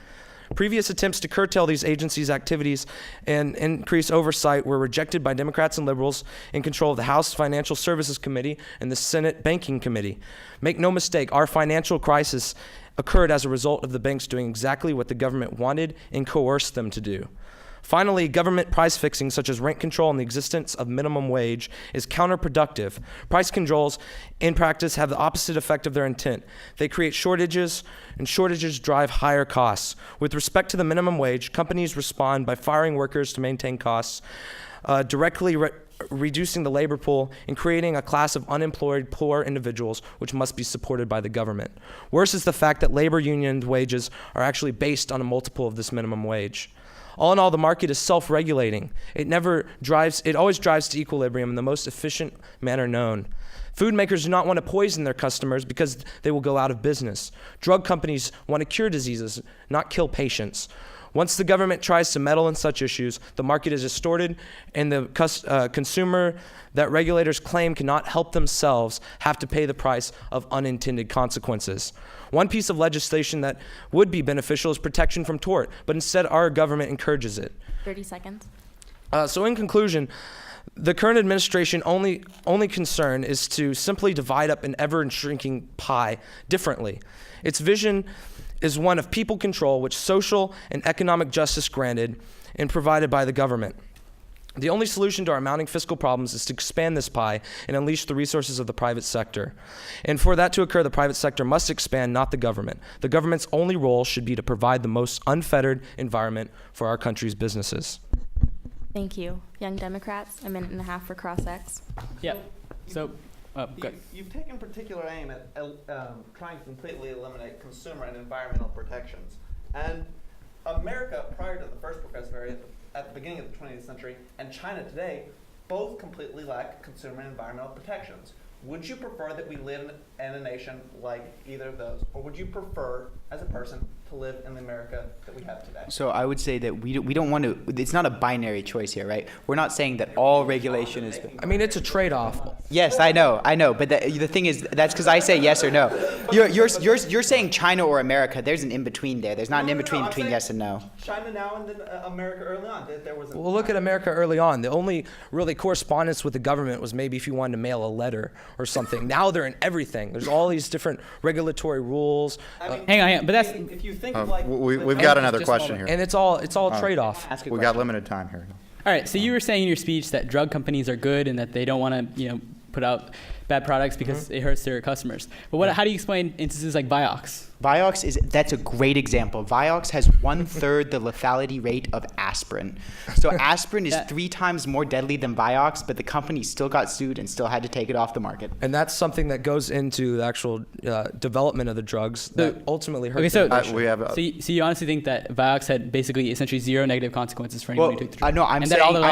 Previous attempts to curtail these agencies' activities and increase oversight were rejected by Democrats and liberals in control of the House Financial Services Committee and the Senate Banking Committee. Make no mistake, our financial crisis occurred as a result of the banks doing exactly what the government wanted and coerced them to do. Finally, government price fixing, such as rent control and the existence of minimum wage, is counterproductive. Price controls, in practice, have the opposite effect of their intent. They create shortages, and shortages drive higher costs. With respect to the minimum wage, companies respond by firing workers to maintain costs, directly reducing the labor pool, and creating a class of unemployed, poor individuals, which must be supported by the government. Worse is the fact that labor union wages are actually based on a multiple of this minimum wage. All in all, the market is self-regulating. It always drives to equilibrium in the most efficient manner known. Food makers do not want to poison their customers because they will go out of business. Drug companies want to cure diseases, not kill patients. Once the government tries to meddle in such issues, the market is distorted, and the consumer that regulators claim cannot help themselves have to pay the price of unintended consequences. One piece of legislation that would be beneficial is protection from tort, but instead our government encourages it. 30 seconds. So in conclusion, the current administration only concern is to simply divide up an ever-shrinking pie differently. Its vision is one of people control, which social and economic justice granted and provided by the government. The only solution to our mounting fiscal problems is to expand this pie and unleash the resources of the private sector. And for that to occur, the private sector must expand, not the government. The government's only role should be to provide the most unfettered environment for our country's businesses. Thank you. Young Democrats, a minute and a half for cross-ex. Yep. So, good. You've taken particular aim at trying to completely eliminate consumer and environmental protections. And America, prior to the first progressive era, at the beginning of the 20th century, and China today, both completely lack consumer and environmental protections. Would you prefer that we live in a nation like either of those? Or would you prefer, as a person, to live in the America that we have today? So I would say that we don't want to, it's not a binary choice here, right? We're not saying that all regulation is... I mean, it's a trade-off. Yes, I know, but the thing is, that's because I say yes or no. You're saying China or America. There's an in-between there. There's not an in-between between yes and no. China now and then America early on. There was Well, look at America early on. The only really correspondence with the government was maybe if you wanted to mail a letter or something. Now they're in everything. There's all these different regulatory rules. Hang on, but that's... If you think of like... We've got another question here. And it's all a trade-off. We got limited time here. All right, so you were saying in your speech that drug companies are good and that they don't want to, put out bad products because it hurts their customers. But how do you explain instances like Vioxx? That's a great example. Vioxx has 1/3 the lethality rate of aspirin. So aspirin is 3 times more deadly than Vioxx, but the company still got sued and still had to take it off the market. And that's something that goes into the actual development of the drugs that ultimately hurt. Okay, so so you honestly think that Vioxx had basically essentially zero negative consequences for anyone who took the drug? No, I'm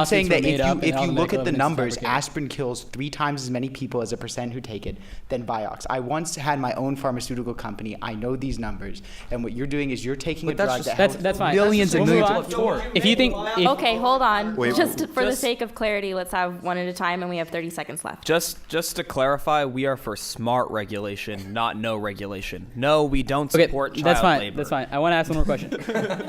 saying that if you look at the numbers, aspirin kills 3 times as many people as a percent who take it than Vioxx. I once had my own pharmaceutical company. I know these numbers. And what you're doing is you're taking a drug that helps that's fine. millions and millions of people. If you think... Okay, hold on. Wait, just for the sake of clarity, let's have one at a time, and we have 30 seconds left. Just to clarify, we are for smart regulation, not no regulation. No, we don't support child that's fine. labor. That's fine. I want to ask one more question.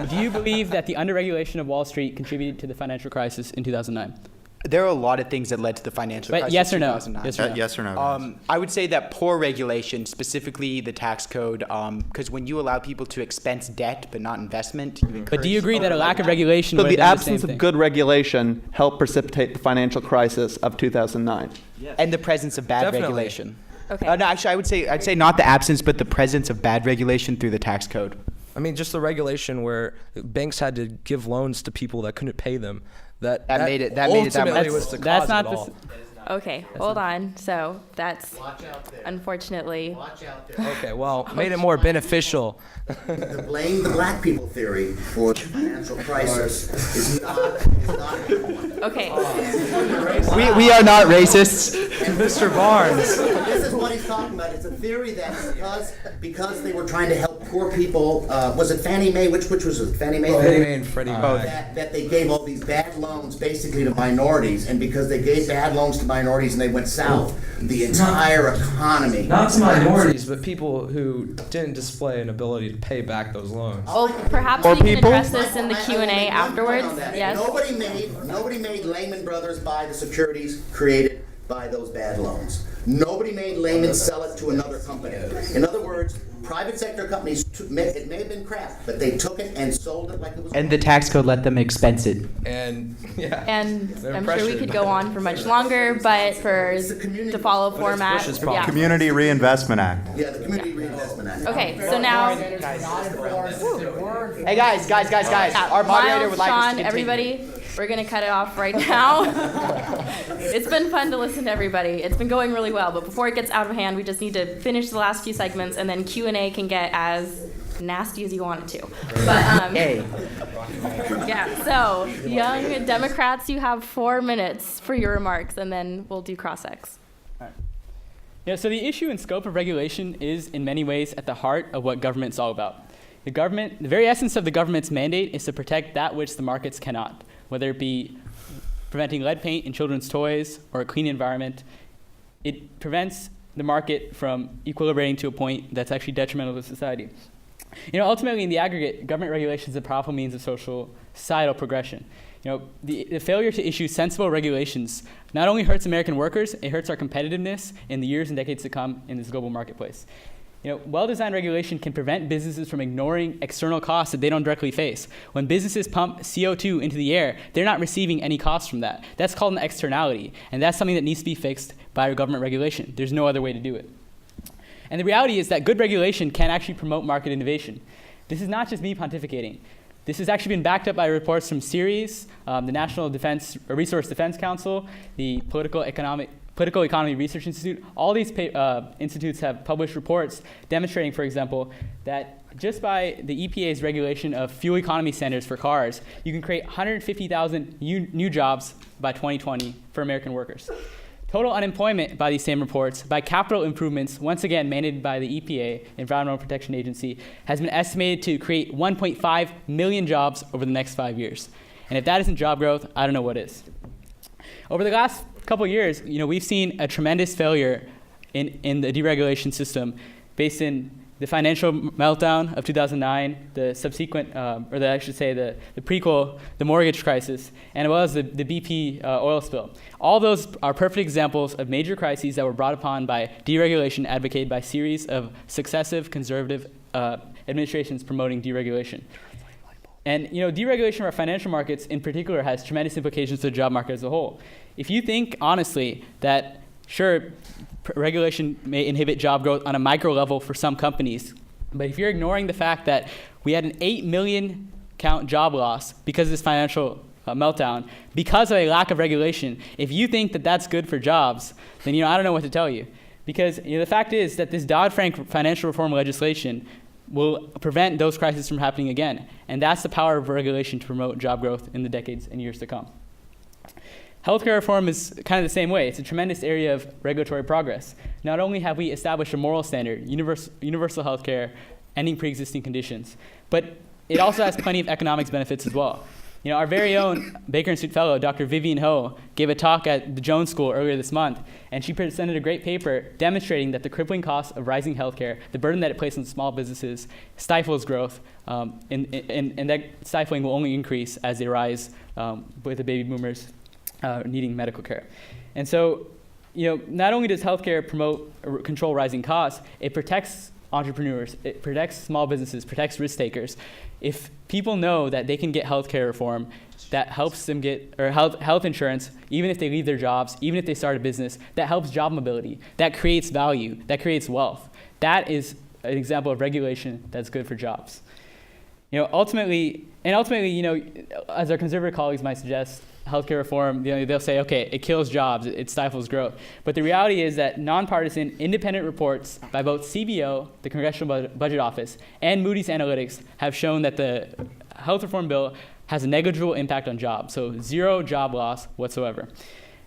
Do you believe that the underregulation of Wall Street contributed to the financial crisis in 2009? There are a lot of things that led to the financial But crisis yes or in no? 2009. Yes or no? Yes or no? I would say that poor regulation, specifically the tax code, because when you allow people to expense debt but not investment, you encourage... But do you agree that a lack of regulation So would have the done absence the same of good regulation helped precipitate the financial crisis of 2009. And the presence of bad Definitely. regulation. Okay. No, actually, I'd say not the absence, but the presence of bad regulation through the tax code. I mean, just the regulation where banks had to give loans to people that couldn't pay them. That made it that much. ultimately was the That's cause not of it the all. Okay, hold on. So that's unfortunately. Okay, well, made it more beneficial. To blame the black people theory for the financial crisis is not a good one. Okay. We are not racists. Mr. Barnes. This is what he's talking about. It's a theory that because they were trying to help poor people, was it Fannie Mae? Which was it? Fannie Mae? Fannie Mae and Freddie Mac. That they gave all these bad loans basically to minorities, and because they gave bad loans to minorities and they went south, the entire economy. Not to minorities, but people who didn't display an ability to pay back those loans. Well, perhaps we can address this in the Q&A afterwards. Yes. Nobody made Lehman Brothers buy the securities created by those bad loans. Nobody made Lehman sell it to another company. In other words, private sector companies, it may have been crap, but they took it and sold it like it was. And the tax code let them expense it. And yeah. And They're I'm sure we pressured. could go on for much longer, but for the follow format, Bush's problem. yeah. Community Reinvestment Act. Yeah, the Community Reinvestment Act. Okay, so now, Hey guys. Our moderator would like us to Sean, continue. everybody, we're gonna cut it off right now. It's been fun to listen to everybody. It's been going really well, but before it gets out of hand, we just need to finish the last few segments, and then Q&A can get as nasty as you want it to. But yeah. So, young Democrats, you have 4 minutes for your remarks, and then we'll do cross-ex. Yeah, so the issue and scope of regulation is in many ways at the heart of what government's all about. The very essence of the government's mandate is to protect that which the markets cannot, whether it be preventing lead paint in children's toys or a clean environment. It prevents the market from equilibrating to a point that's actually detrimental to society. Ultimately, in the aggregate, government regulation is a powerful means of societal progression. The failure to issue sensible regulations not only hurts American workers, it hurts our competitiveness in the years and decades to come in this global marketplace. Well-designed regulation can prevent businesses from ignoring external costs that they don't directly face. When businesses pump CO2 into the air, they're not receiving any costs from that. That's called an externality, and that's something that needs to be fixed by government regulation. There's no other way to do it. And the reality is that good regulation can actually promote market innovation. This is not just me pontificating. This has actually been backed up by reports from CERES, the National Resource Defense Council, the Political Economy Research Institute. All these institutes have published reports demonstrating, for example, that just by the EPA's regulation of fuel economy standards for cars, you can create 150,000 new jobs by 2020 for American workers. Total unemployment by these same reports, by capital improvements, once again mandated by the EPA, Environmental Protection Agency, has been estimated to create 1.5 million jobs over the next 5 years. And if that isn't job growth, I don't know what is. Over the last couple of years, we've seen a tremendous failure in the deregulation system based in the financial meltdown of 2009, the subsequent, the prequel, the mortgage crisis, and as well as the BP oil spill. All those are perfect examples of major crises that were brought upon by deregulation advocated by a series of successive conservative administrations promoting deregulation. And deregulation of our financial markets in particular has tremendous implications to the job market as a whole. If you think honestly that, sure, regulation may inhibit job growth on a micro level for some companies, but if you're ignoring the fact that we had an 8 million count job loss because of this financial meltdown, because of a lack of regulation, if you think that that's good for jobs, then I don't know what to tell you. Because the fact is that this Dodd-Frank financial reform legislation will prevent those crises from happening again. And that's the power of regulation to promote job growth in the decades and years to come. Healthcare reform is kind of the same way. It's a tremendous area of regulatory progress. Not only have we established a moral standard, universal healthcare, ending pre-existing conditions, but it also has plenty of economics benefits as well. You know, our very own Baker Institute fellow, Dr. Vivian Ho, gave a talk at the Jones School earlier this month, and she presented a great paper demonstrating that the crippling cost of rising healthcare, the burden that it places on small businesses, stifles growth, and that stifling will only increase as they rise with the baby boomers needing medical care. And so, you know, not only does healthcare promote or control rising costs, it protects entrepreneurs, it protects small businesses, protects risk takers. If people know that they can get healthcare reform that helps them get, or health insurance, even if they leave their jobs, even if they start a business, that helps job mobility, that creates value, that creates wealth. That is an example of regulation that's good for jobs. You know, ultimately, you know, as our conservative colleagues might suggest, healthcare reform, you know, they'll say, okay, it kills jobs, it stifles growth. But the reality is that nonpartisan, independent reports by both CBO, the Congressional Budget Office, and Moody's Analytics have shown that the health reform bill has a negligible impact on jobs, so zero job loss whatsoever.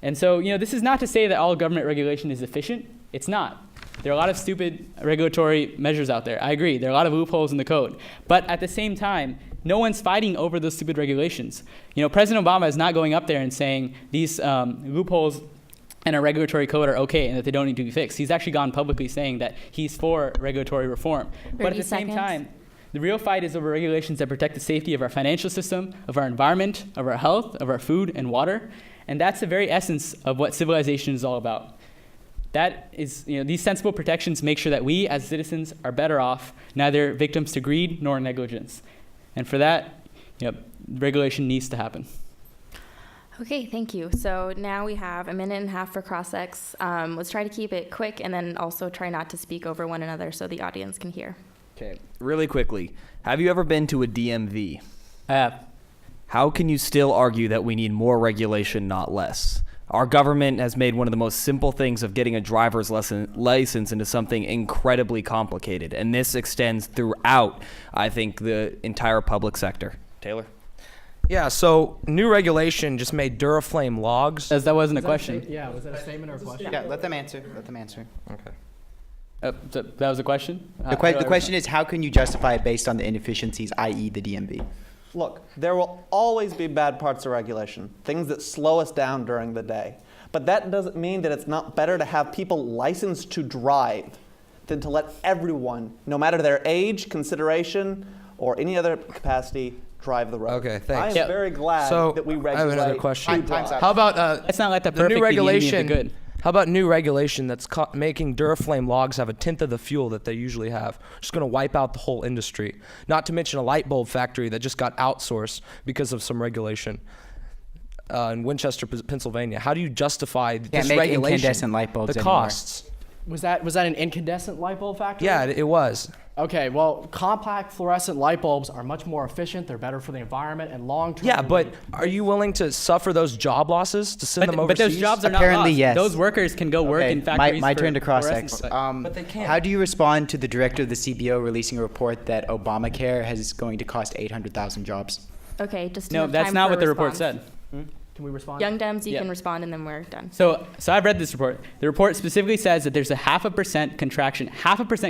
And so, you know, this is not to say that all government regulation is efficient. It's not. There are a lot of stupid regulatory measures out there. I agree. There are a lot of loopholes in the code. But at the same time, no one's fighting over those stupid regulations. You know, President Obama is not going up there and saying these loopholes in our regulatory code are okay and that they don't need to be fixed. He's actually gone publicly saying that he's for regulatory reform. But at the same time, the real fight is over regulations that protect the safety of our financial system, of our environment, of our health, of our food and water. And that's the very essence of what civilization is all about. That is, you know, these sensible protections make sure that we as citizens are better off, neither victims to greed nor negligence. And for that, you know, regulation needs to happen. Okay, thank you. So now we have a minute and a half for cross-ex. Let's try to keep it quick and then also try not to speak over one another so the audience can hear. Okay, really quickly. Have you ever been to a DMV? I have. How can you still argue that we need more regulation, not less? Our government has made one of the most simple things of getting a driver's license into something incredibly complicated. And this extends throughout, I think, the entire public sector. Taylor? Yeah, so new regulation just made Duraflame logs. That wasn't a question. Yeah, was that a statement or a question? Yeah, let them answer. Let them answer. Okay. So that was a question? The question is, how can you justify it based on the inefficiencies, i.e. the DMV? Look, there will always be bad parts of regulation, things that slow us down during the day. But that doesn't mean that it's not better to have people licensed to drive than to let everyone, no matter their age, consideration, or any other capacity, drive the road. Okay, thanks. I am very glad that we regulate. I have another question. Time's up. How about let's not let the new perfect regulation? be the enemy of the good. How about new regulation that's making Duraflame logs have a tenth of the fuel that they usually have? Just going to wipe out the whole industry. Not to mention a light bulb factory that just got outsourced because of some regulation in Winchester, Pennsylvania. How do you justify this regulation? Incandescent light bulbs the anymore. costs. Was that an incandescent light bulb factory? Yeah, it was. Okay, well, compact fluorescent light bulbs are much more efficient. They're better for the environment and long-term. Yeah, but are you willing to suffer those job losses to send them overseas? But those jobs are not Apparently, lost. yes. Those workers can go work in factories. My for turn to cross-ex. fluorescence. But they can't. How do you respond to the director of the CBO releasing a report that Obamacare is going to cost 800,000 jobs? Okay, just No, enough that's time not for what a the report response. said. Can we respond? Young Dems, you Yeah. can respond and then we're done. So I've read this report. The report specifically says that there's a 0.5%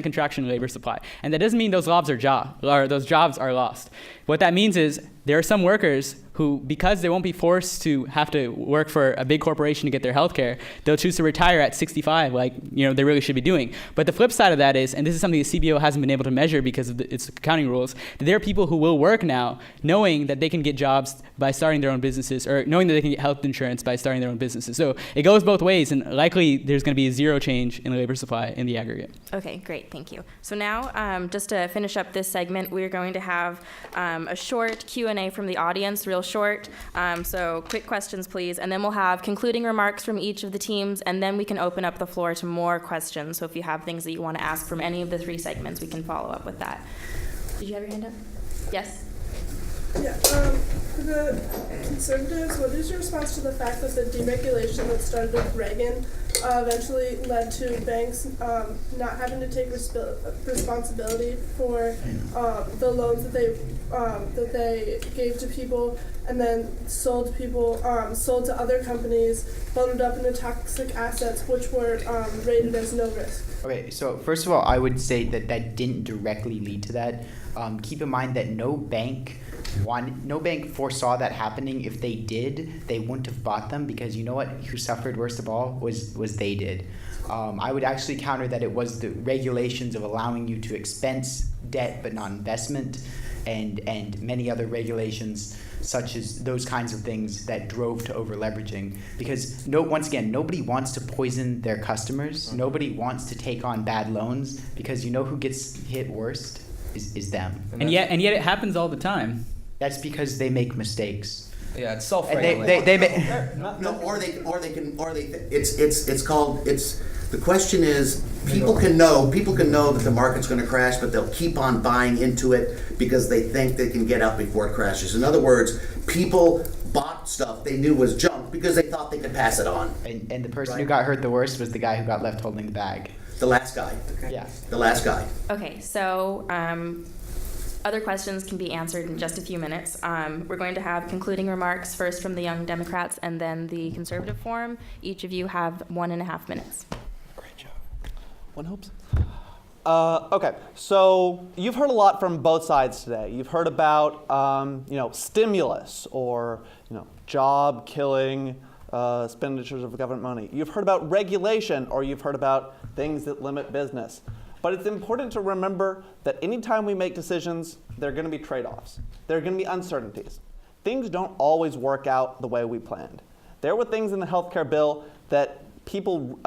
contraction in labor supply, and that doesn't mean those jobs are lost. What that means is there are some workers who, because they won't be forced to have to work for a big corporation to get their health care, they'll choose to retire at 65, like they really should be doing. But the flip side of that is, and this is something the CBO hasn't been able to measure because of its accounting rules, that there are people who will work now knowing that they can get jobs by starting their own businesses, or knowing that they can get health insurance by starting their own businesses. So it goes both ways, and likely there's going to be zero change in the labor supply in the aggregate. Okay, great, thank you. So now, just to finish up this segment, we're going to have a short Q&A from the audience, real short. So quick questions, please, and then we'll have concluding remarks from each of the teams, and then we can open up the floor to more questions. So if you have things that you want to ask from any of the three segments, we can follow up with that. Did you have your hand up? Yes? Yeah, for the conservatives, what is your response to the fact that the deregulation that started with Reagan eventually led to banks not having to take responsibility for the loans that they gave to people, and then sold to other companies, bundled up into toxic assets, which were rated as no risk. Okay, so first of all, I would say that didn't directly lead to that. Keep in mind that no bank foresaw that happening. If they did, they wouldn't have bought them, because you know what? Who suffered worst of all was they did. I would actually counter that it was the regulations of allowing you to expense debt but not investment, and many other regulations such as those kinds of things that drove to over leveraging. Because once again, nobody wants to poison their customers. Nobody wants to take on bad loans, because you know who gets hit worst is them. And yet it happens all the time. That's because they make mistakes. Yeah, it's self-regulating. The question is, people can know that the market's going to crash, but they'll keep on buying into it because they think they can get out before it crashes. In other words, people bought stuff they knew was junk because they thought they could pass it on. And the person who got hurt the worst was the guy who got left holding the bag. The last guy. Yeah. The last guy. Okay, so other questions can be answered in just a few minutes. We're going to have concluding remarks first from the Young Democrats and then the Conservative Forum. Each of you have 1.5 minutes. Great job. One hopes. Okay, so you've heard a lot from both sides today. You've heard about stimulus or job killing expenditures of government money. You've heard about regulation, or you've heard about things that limit business. But it's important to remember that anytime we make decisions, there are going to be trade-offs. There are going to be uncertainties. Things don't always work out the way we planned. There were things in the healthcare bill that people,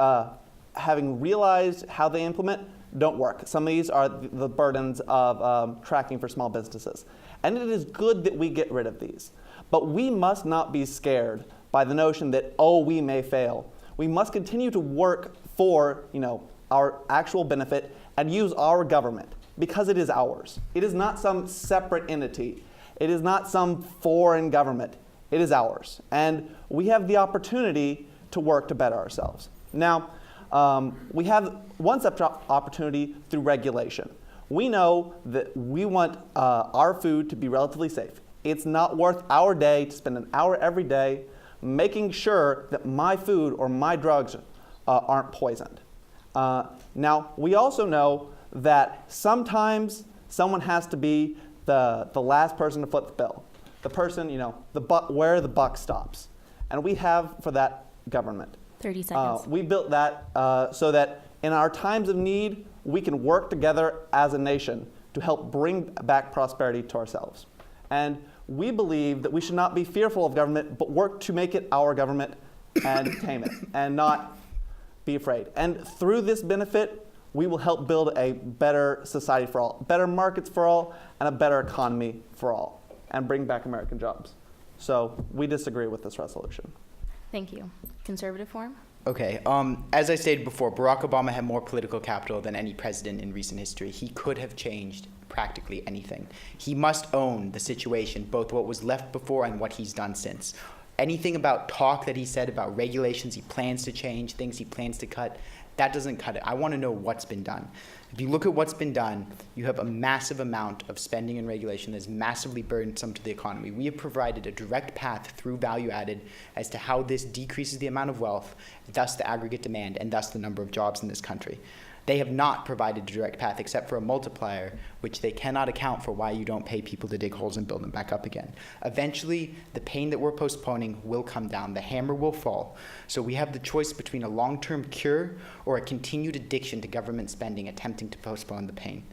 having realized how they implement, don't work. Some of these are the burdens of tracking for small businesses. And it is good that we get rid of these. But we must not be scared by the notion that, we may fail. We must continue to work for, our actual benefit and use our government, because it is ours. It is not some separate entity. It is not some foreign government. It is ours. And we have the opportunity to work to better ourselves. Now, we have one such opportunity through regulation. We know that we want our food to be relatively safe. It's not worth our day to spend an hour every day making sure that my food or my drugs aren't poisoned. Now, we also know that sometimes someone has to be the last person to foot the bill. The person, where the buck stops. And we have for that government. 30 seconds. We built that so that in our times of need, we can work together as a nation to help bring back prosperity to ourselves. And we believe that we should not be fearful of government, but work to make it our government and tame it, and not be afraid. And through this benefit, we will help build a better society for all, better markets for all, and a better economy for all, and bring back American jobs. So we disagree with this resolution. Thank you. Conservative Forum? Okay, as I stated before, Barack Obama had more political capital than any president in recent history. He could have changed practically anything. He must own the situation, both what was left before and what he's done since. Anything about talk that he said about regulations he plans to change, things he plans to cut, that doesn't cut it. I want to know what's been done. If you look at what's been done, you have a massive amount of spending and regulation that's massively burdensome to the economy. We have provided a direct path through value added as to how this decreases the amount of wealth, thus the aggregate demand, and thus the number of jobs in this country. They have not provided a direct path except for a multiplier, which they cannot account for why you don't pay people to dig holes and build them back up again. Eventually, the pain that we're postponing will come down. The hammer will fall. So we have the choice between a long-term cure or a continued addiction to government spending attempting to postpone the pain.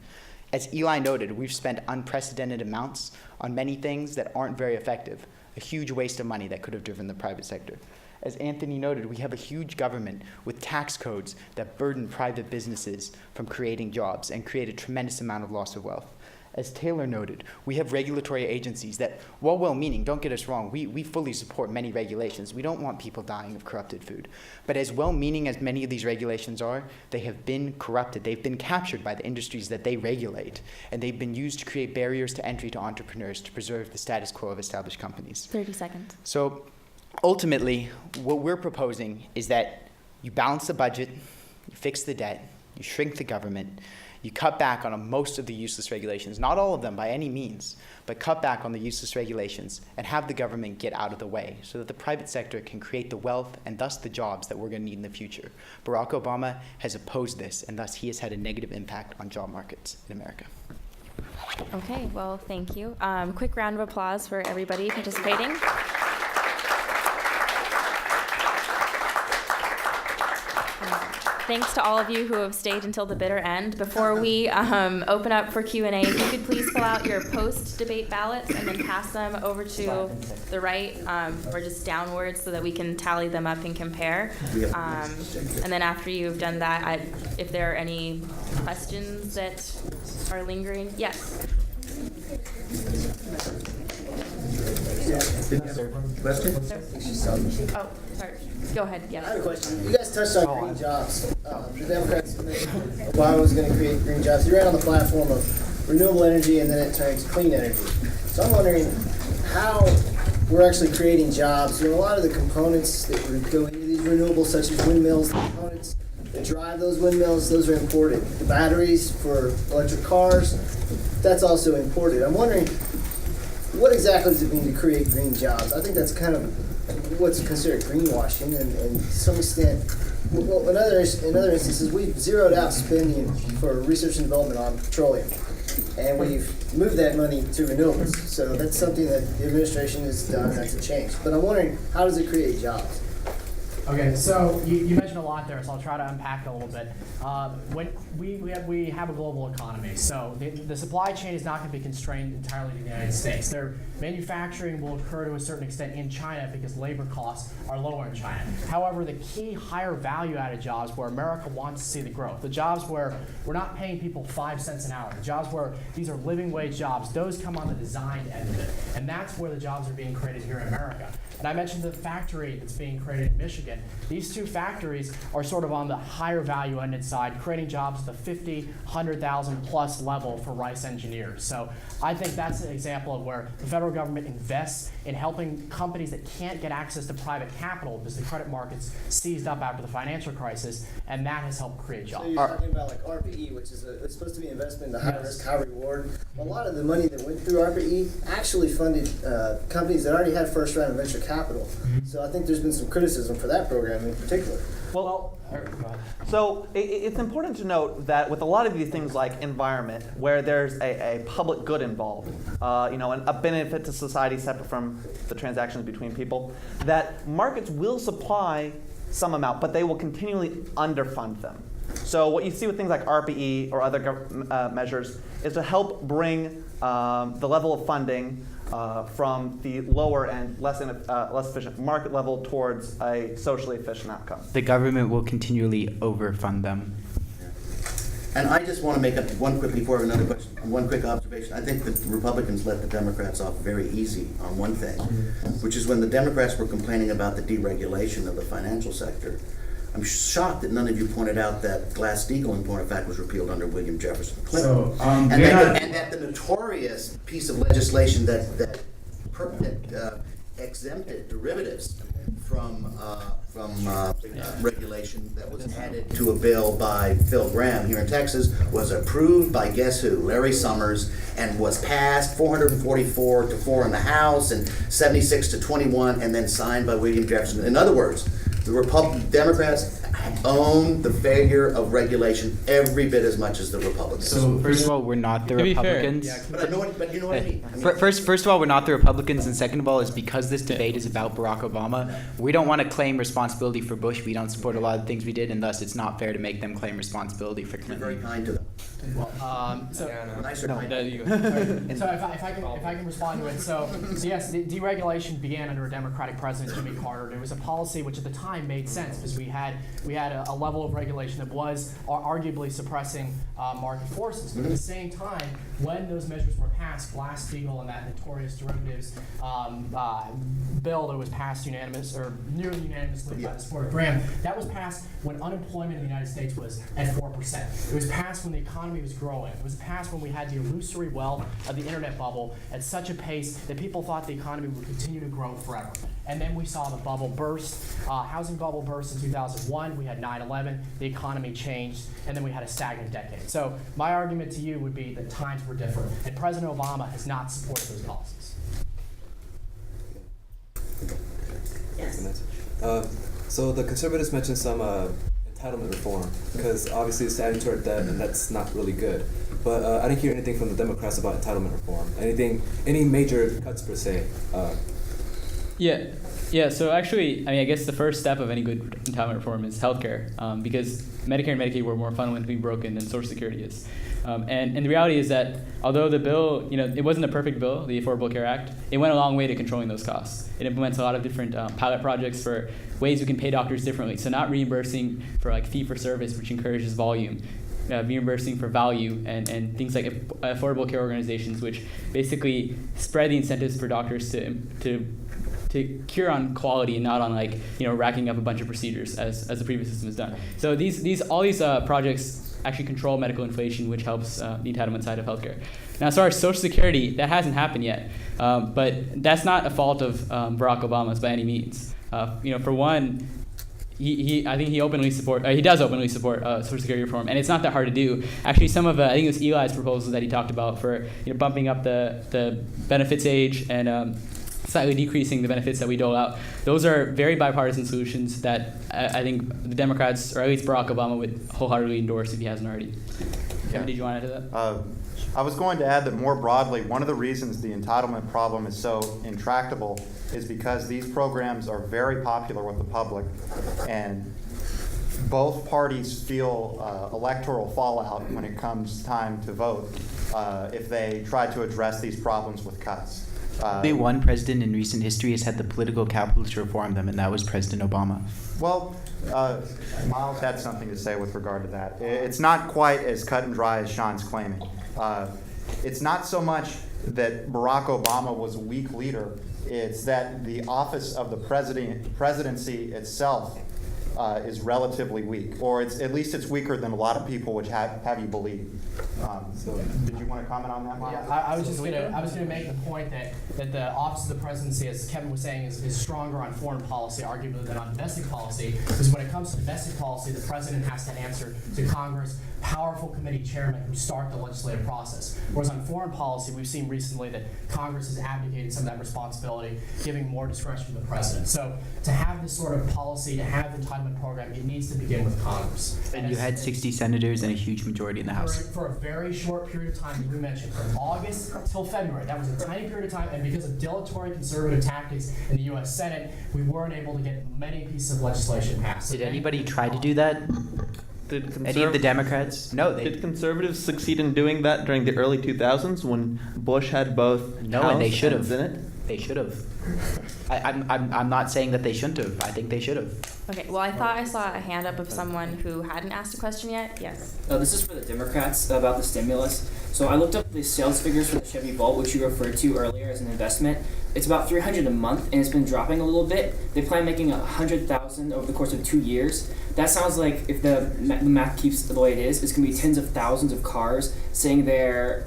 As Eli noted, we've spent unprecedented amounts on many things that aren't very effective, a huge waste of money that could have driven the private sector. As Anthony noted, we have a huge government with tax codes that burden private businesses from creating jobs and create a tremendous amount of loss of wealth. As Taylor noted, we have regulatory agencies that, while well-meaning, don't get us wrong, we fully support many regulations. We don't want people dying of corrupted food. But as well-meaning as many of these regulations are, they have been corrupted. They've been captured by the industries that they regulate, and they've been used to create barriers to entry to entrepreneurs to preserve the status quo of established companies. 30 seconds. So ultimately, what we're proposing is that You balance the budget, you fix the debt, you shrink the government, you cut back on most of the useless regulations, not all of them by any means, but cut back on the useless regulations and have the government get out of the way so that the private sector can create the wealth and thus the jobs that we're going to need in the future. Barack Obama has opposed this, and thus he has had a negative impact on job markets in America. Okay, well, thank you. Quick round of applause for everybody participating. Thanks to all of you who have stayed until the bitter end. Before we open up for Q&A, if you could please fill out your post-debate ballots and then pass them over to the right or just downwards so that we can tally them up and compare. And then after you've done that, if there are any questions that are lingering, yes. Question? Oh, sorry. Go ahead. Yes. I have a question. You guys touched on green jobs. The Democrats Obama was going to create green jobs. He ran on the platform of renewable energy, and then it turned to clean energy. So I'm wondering how we're actually creating jobs. You know, a lot of the components that go into these renewables, such as windmills, the components that drive those windmills, those are imported. The batteries for electric cars, that's also imported. I'm wondering, what exactly does it mean to create green jobs? I think that's kind of what's considered greenwashing, and to some extent, well, in other instances, we've zeroed out spending for research and development on petroleum, and we've moved that money to renewables. So that's something that the administration has done. That's a change. But I'm wondering, how does it create jobs? Okay, so you mentioned a lot there, so I'll try to unpack it a little bit. When we have a global economy, so the supply chain is not going to be constrained entirely to the United States. Their manufacturing will occur to a certain extent in China because labor costs are lower in China. However, the key higher value-added jobs where America wants to see the growth, the jobs where we're not paying people 5 cents an hour, the jobs where these are living wage jobs, those come on the design end of it, and that's where the jobs are being created here in America. And I mentioned the factory that's being created in Michigan. These two factories are sort of on the higher value-ended side, creating jobs at the 50, 100,000 plus level for Rice engineers. So I think that's an example of where the federal government invests in helping companies that can't get access to private capital because the credit markets seized up after the financial crisis, and that has helped create jobs. So you're talking about like RPE, which is it's supposed to be investment in the high risk, high reward. A lot of the money that went through RPE actually funded companies that already had first round of venture capital. So I think there's been some criticism for that program in particular. Well, so it's important to note that with a lot of these things like environment, where there's a public good involved, and a benefit to society separate from the transactions between people, that markets will supply some amount, but they will continually underfund them. So what you see with things like RPE or other measures is to help bring the level of funding from the lower and less efficient market level towards a socially efficient outcome. The government will continually overfund them. And I just want to make one quick observation. I think the Republicans let the Democrats off very easy on one thing, which is when the Democrats were complaining about the deregulation of the financial sector. I'm shocked that none of you pointed out that Glass-Steagall, in point of fact, was repealed under William Jefferson Clinton, and that the notorious piece of legislation that exempted derivatives from regulation that was added to a bill by Phil Gramm here in Texas was approved by guess who? Larry Summers, and was passed 444 to 4 in the House and 76 to 21, and then signed by William Jefferson. In other words, the Democrats own the failure of regulation every bit as much as the Republicans. So first of all, we're not the Republicans. But you know what I mean. First of all, we're not the Republicans, and second of all, is because this debate is about Barack Obama, we don't want to claim responsibility for Bush. We don't support a lot of the things we did, and thus it's not fair to make them claim responsibility for Clinton. You're very kind to them. So if I can respond to it. So yes, the deregulation began under a Democratic president, Jimmy Carter, and it was a policy which at the time made sense because we had a level of regulation that was arguably suppressing market forces. But at the same time, when those measures were passed, Glass-Steagall and that notorious derivatives bill that was passed nearly unanimously by the support of Graham, that was passed when unemployment in the United States was at 4%. It was passed when the economy was growing. It was passed when we had the illusory wealth of the internet bubble at such a pace that people thought the economy would continue to grow forever. And then we saw the bubble burst, housing bubble burst in 2001. we had 9/11, the economy changed, and then we had a stagnant decade. So my argument to you would be that times were different, and President Obama has not supported those policies. Yes. So the conservatives mentioned some entitlement reform, because obviously it's statutory debt, and that's not really good. But I didn't hear anything from the Democrats about entitlement reform. Any major cuts per se? Yeah, so actually, I guess the first step of any good entitlement reform is healthcare, because Medicare and Medicaid were more fundamentally broken than Social Security is. And the reality is that although the bill, it wasn't a perfect bill, the Affordable Care Act, it went a long way to controlling those costs. It implements a lot of different pilot projects for ways we can pay doctors differently. So not reimbursing for like fee for service, which encourages volume, reimbursing for value, and things like affordable care organizations, which basically spread the incentives for doctors to cure on quality and not on racking up a bunch of procedures as the previous system has done. So all these projects actually control medical inflation, which helps the entitlement side of healthcare. Now, as far as Social Security, that hasn't happened yet, but that's not a fault of Barack Obama's by any means. For one, I think he does openly support Social Security reform, and it's not that hard to do. Actually, some of I think it was Eli's proposals that he talked about for bumping up the benefits age and slightly decreasing the benefits that we dole out. Those are very bipartisan solutions that I think the Democrats, or at least Barack Obama, would wholeheartedly endorse if he hasn't already. Kevin, did you want to add to that? I was going to add that more broadly, one of the reasons the entitlement problem is so intractable is because these programs are very popular with the public, and both parties feel electoral fallout when it comes time to vote if they try to address these problems with cuts. Only one president in recent history has had the political capital to reform them, and that was President Obama. Well, Miles had something to say with regard to that. It's not quite as cut and dry as Sean's claiming. It's not so much that Barack Obama was a weak leader, it's that the office of the presidency itself is relatively weak, or at least it's weaker than a lot of people would have you believe. So, did you want to comment on that, Miles? Yeah, I was going to make the point that the office of the presidency, as Kevin was saying, is stronger on foreign policy, arguably, than on domestic policy. Because when it comes to domestic policy, the president has to answer to Congress, powerful committee chairmen who start the legislative process. Whereas on foreign policy, we've seen recently that Congress has abdicated some of that responsibility, giving more discretion to the president. So to have this sort of policy, to have the entitlement program, it needs to begin with Congress. And you had 60 senators and a huge majority in the House. For a very short period of time, as we mentioned, from August till February. That was a tiny period of time, and because of dilatory conservative tactics in the U.S. Senate, we weren't able to get many pieces of legislation passed. Did anybody try to do that? Any of the Democrats? No. Did conservatives succeed in doing that during the early 2000s when Bush had both No, House and they should and have. Senate? They should have. I'm not saying that they shouldn't have. I think they should have. Okay, well, I thought I saw a hand up of someone who hadn't asked a question yet. Yes. This is for the Democrats about the stimulus. So I looked up the sales figures for the Chevy Bolt, which you referred to earlier as an investment. It's about $300 a month, and it's been dropping a little bit. They plan making $100,000 over the course of 2 years. That sounds like, if the math keeps the way it is, it's going to be tens of thousands of cars sitting there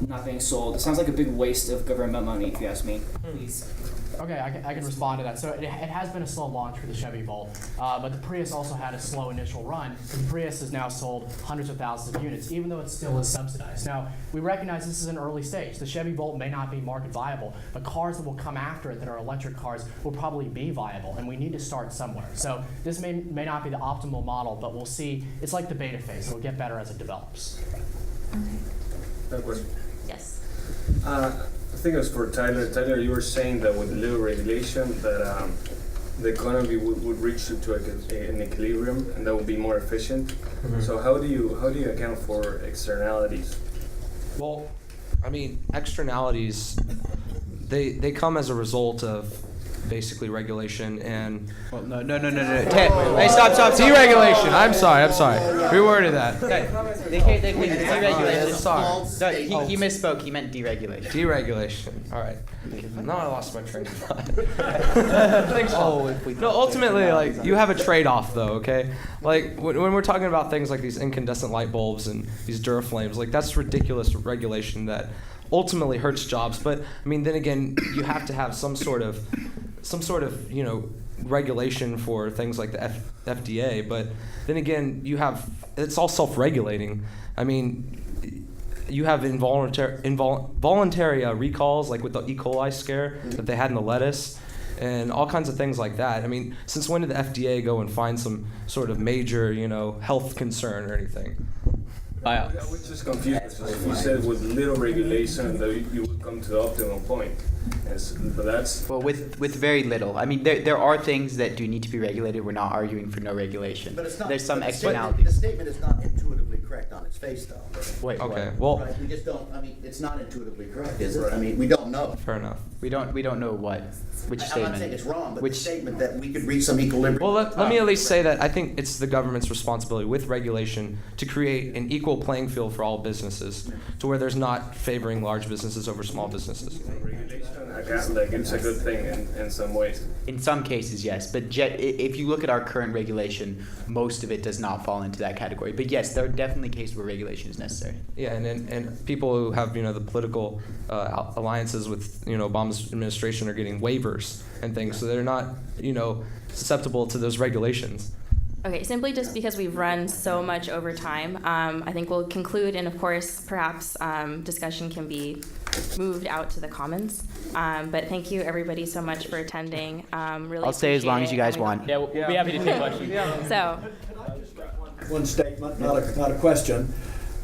not being sold. It sounds like a big waste of government money, if you ask me. Please. Okay, I can respond to that. So it has been a slow launch for the Chevy Bolt, but the Prius also had a slow initial run. The Prius has now sold hundreds of thousands of units, even though it still is subsidized. Now, we recognize this is an early stage. The Chevy Bolt may not be market viable, but cars that will come after it that are electric cars will probably be viable, and we need to start somewhere. So this may not be the optimal model, but we'll see. It's like the beta phase. It'll get better as it develops. Yes. I think it was for Tyler. Tyler, you were saying that with little regulation that the economy would reach to an equilibrium, and that would be more efficient. Mm-hmm. So how do you account for externalities? Well, I mean, externalities, they come as a result of basically regulation and... Well, no. Hey, stop. Deregulation. I'm sorry. Reworded that. They deregulation. Sorry. No, he misspoke. He meant deregulation. Deregulation. All right. Now I lost my train of thought. No, ultimately, like, you have a trade-off, though, okay? Like, when we're talking about things like these incandescent light bulbs and these Duraflames, like, that's ridiculous regulation that ultimately hurts jobs. But, I mean, then again, you have to have some sort of some sort of, regulation for things like the FDA, but then again, it's all self-regulating. I mean, you have involuntary recalls, like with the E. coli scare that they had in the lettuce, and all kinds of things like that. I mean, since when did the FDA go and find some sort of major, health concern or anything? I was just confused. You said with little regulation that you would come to the optimal point. But that's... Well, with very little. I mean, there are things that do need to be regulated. We're not arguing for no regulation. But it's not, there's some but externalities. The statement is not intuitively correct on its face, though. Wait, okay, what? well... Right, we just don't, I mean, it's not intuitively correct, is it? I mean, we don't know. Fair enough. We don't know which I'm statement. not saying it's wrong, but the statement that we could reach some equilibrium. Well, let me at least say that I think it's the government's responsibility with regulation to create an equal playing field for all businesses, to where there's not favoring large businesses over small businesses. Regulation, like it's a good thing in some ways. In some cases, yes, but if you look at our current regulation, most of it does not fall into that category. But yes, there are definitely cases where regulation is necessary. Yeah, and people who have the political alliances with Obama's administration are getting waivers and things, so they're not susceptible to those regulations. Okay, simply just because we've run so much over time, I think we'll conclude, and of course, perhaps discussion can be moved out to the Commons. But thank you, everybody, so much for attending. Really, I'll stay as long as you guys want. Yeah, we'll be happy to take questions. So, one statement, not a question.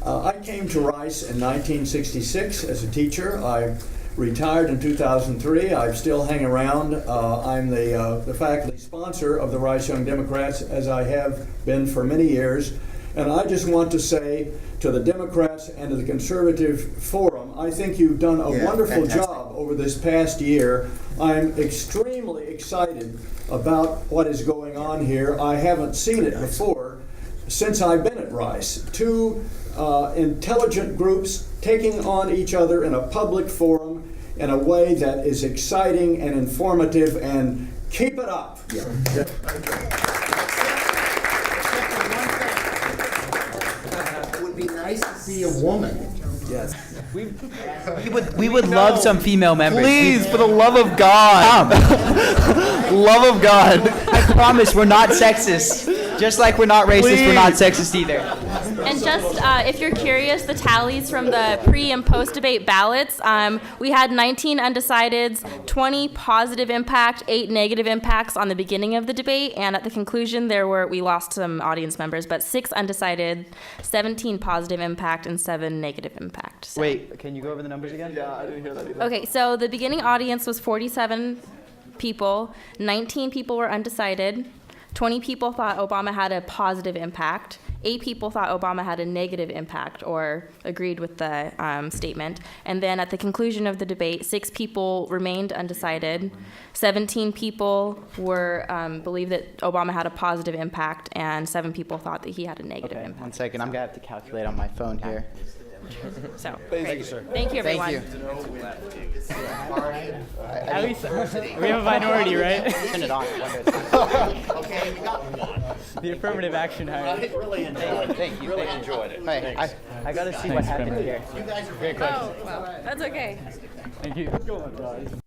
I came to Rice in 1966 as a teacher. I retired in 2003. I still hang around. I'm the faculty sponsor of the Rice Young Democrats, as I have been for many years. And I just want to say to the Democrats and to the Conservative Forum, I think you've done a wonderful job over this past year. I'm extremely excited about what is going on here. I haven't seen it before since I've been at Rice. Two intelligent groups taking on each other in a public forum in a way that is exciting and informative, and keep it up. Yeah. It would be nice to see a woman. Yes. We would love some female members. Please, for the love of God. Love of God. I promise we're not sexist. Just like we're not racist, we're not sexist either. and just if you're curious, the tallies from the pre and post debate ballots, we had 19 undecideds, 20 positive impact, 8 negative impacts on the beginning of the debate, and at the conclusion we lost some audience members, but 6 undecided, 17 positive impact, and 7 negative impact. So. Wait, can you go over the numbers again? Yeah, I didn't hear that either. Okay, so the beginning audience was 47 people, 19 people were undecided, 20 people thought Obama had a positive impact, 8 people thought Obama had a negative impact or agreed with the statement. And then at the conclusion of the debate, 6 people remained undecided, 17 people believed that Obama had a positive impact, and 7 people thought that he had a negative impact. 1 second, I'm going to have to calculate on my phone here. So, Thank you, sir. Thank you, everyone. Thank you. At least we have a minority, right? Turn it on. Okay, we got one. The affirmative action hire. I really enjoyed it. Thank you. Really enjoyed it. Hey, I got to see what happened here. You guys are Oh, well, that's okay. Thank you. Go on, guys.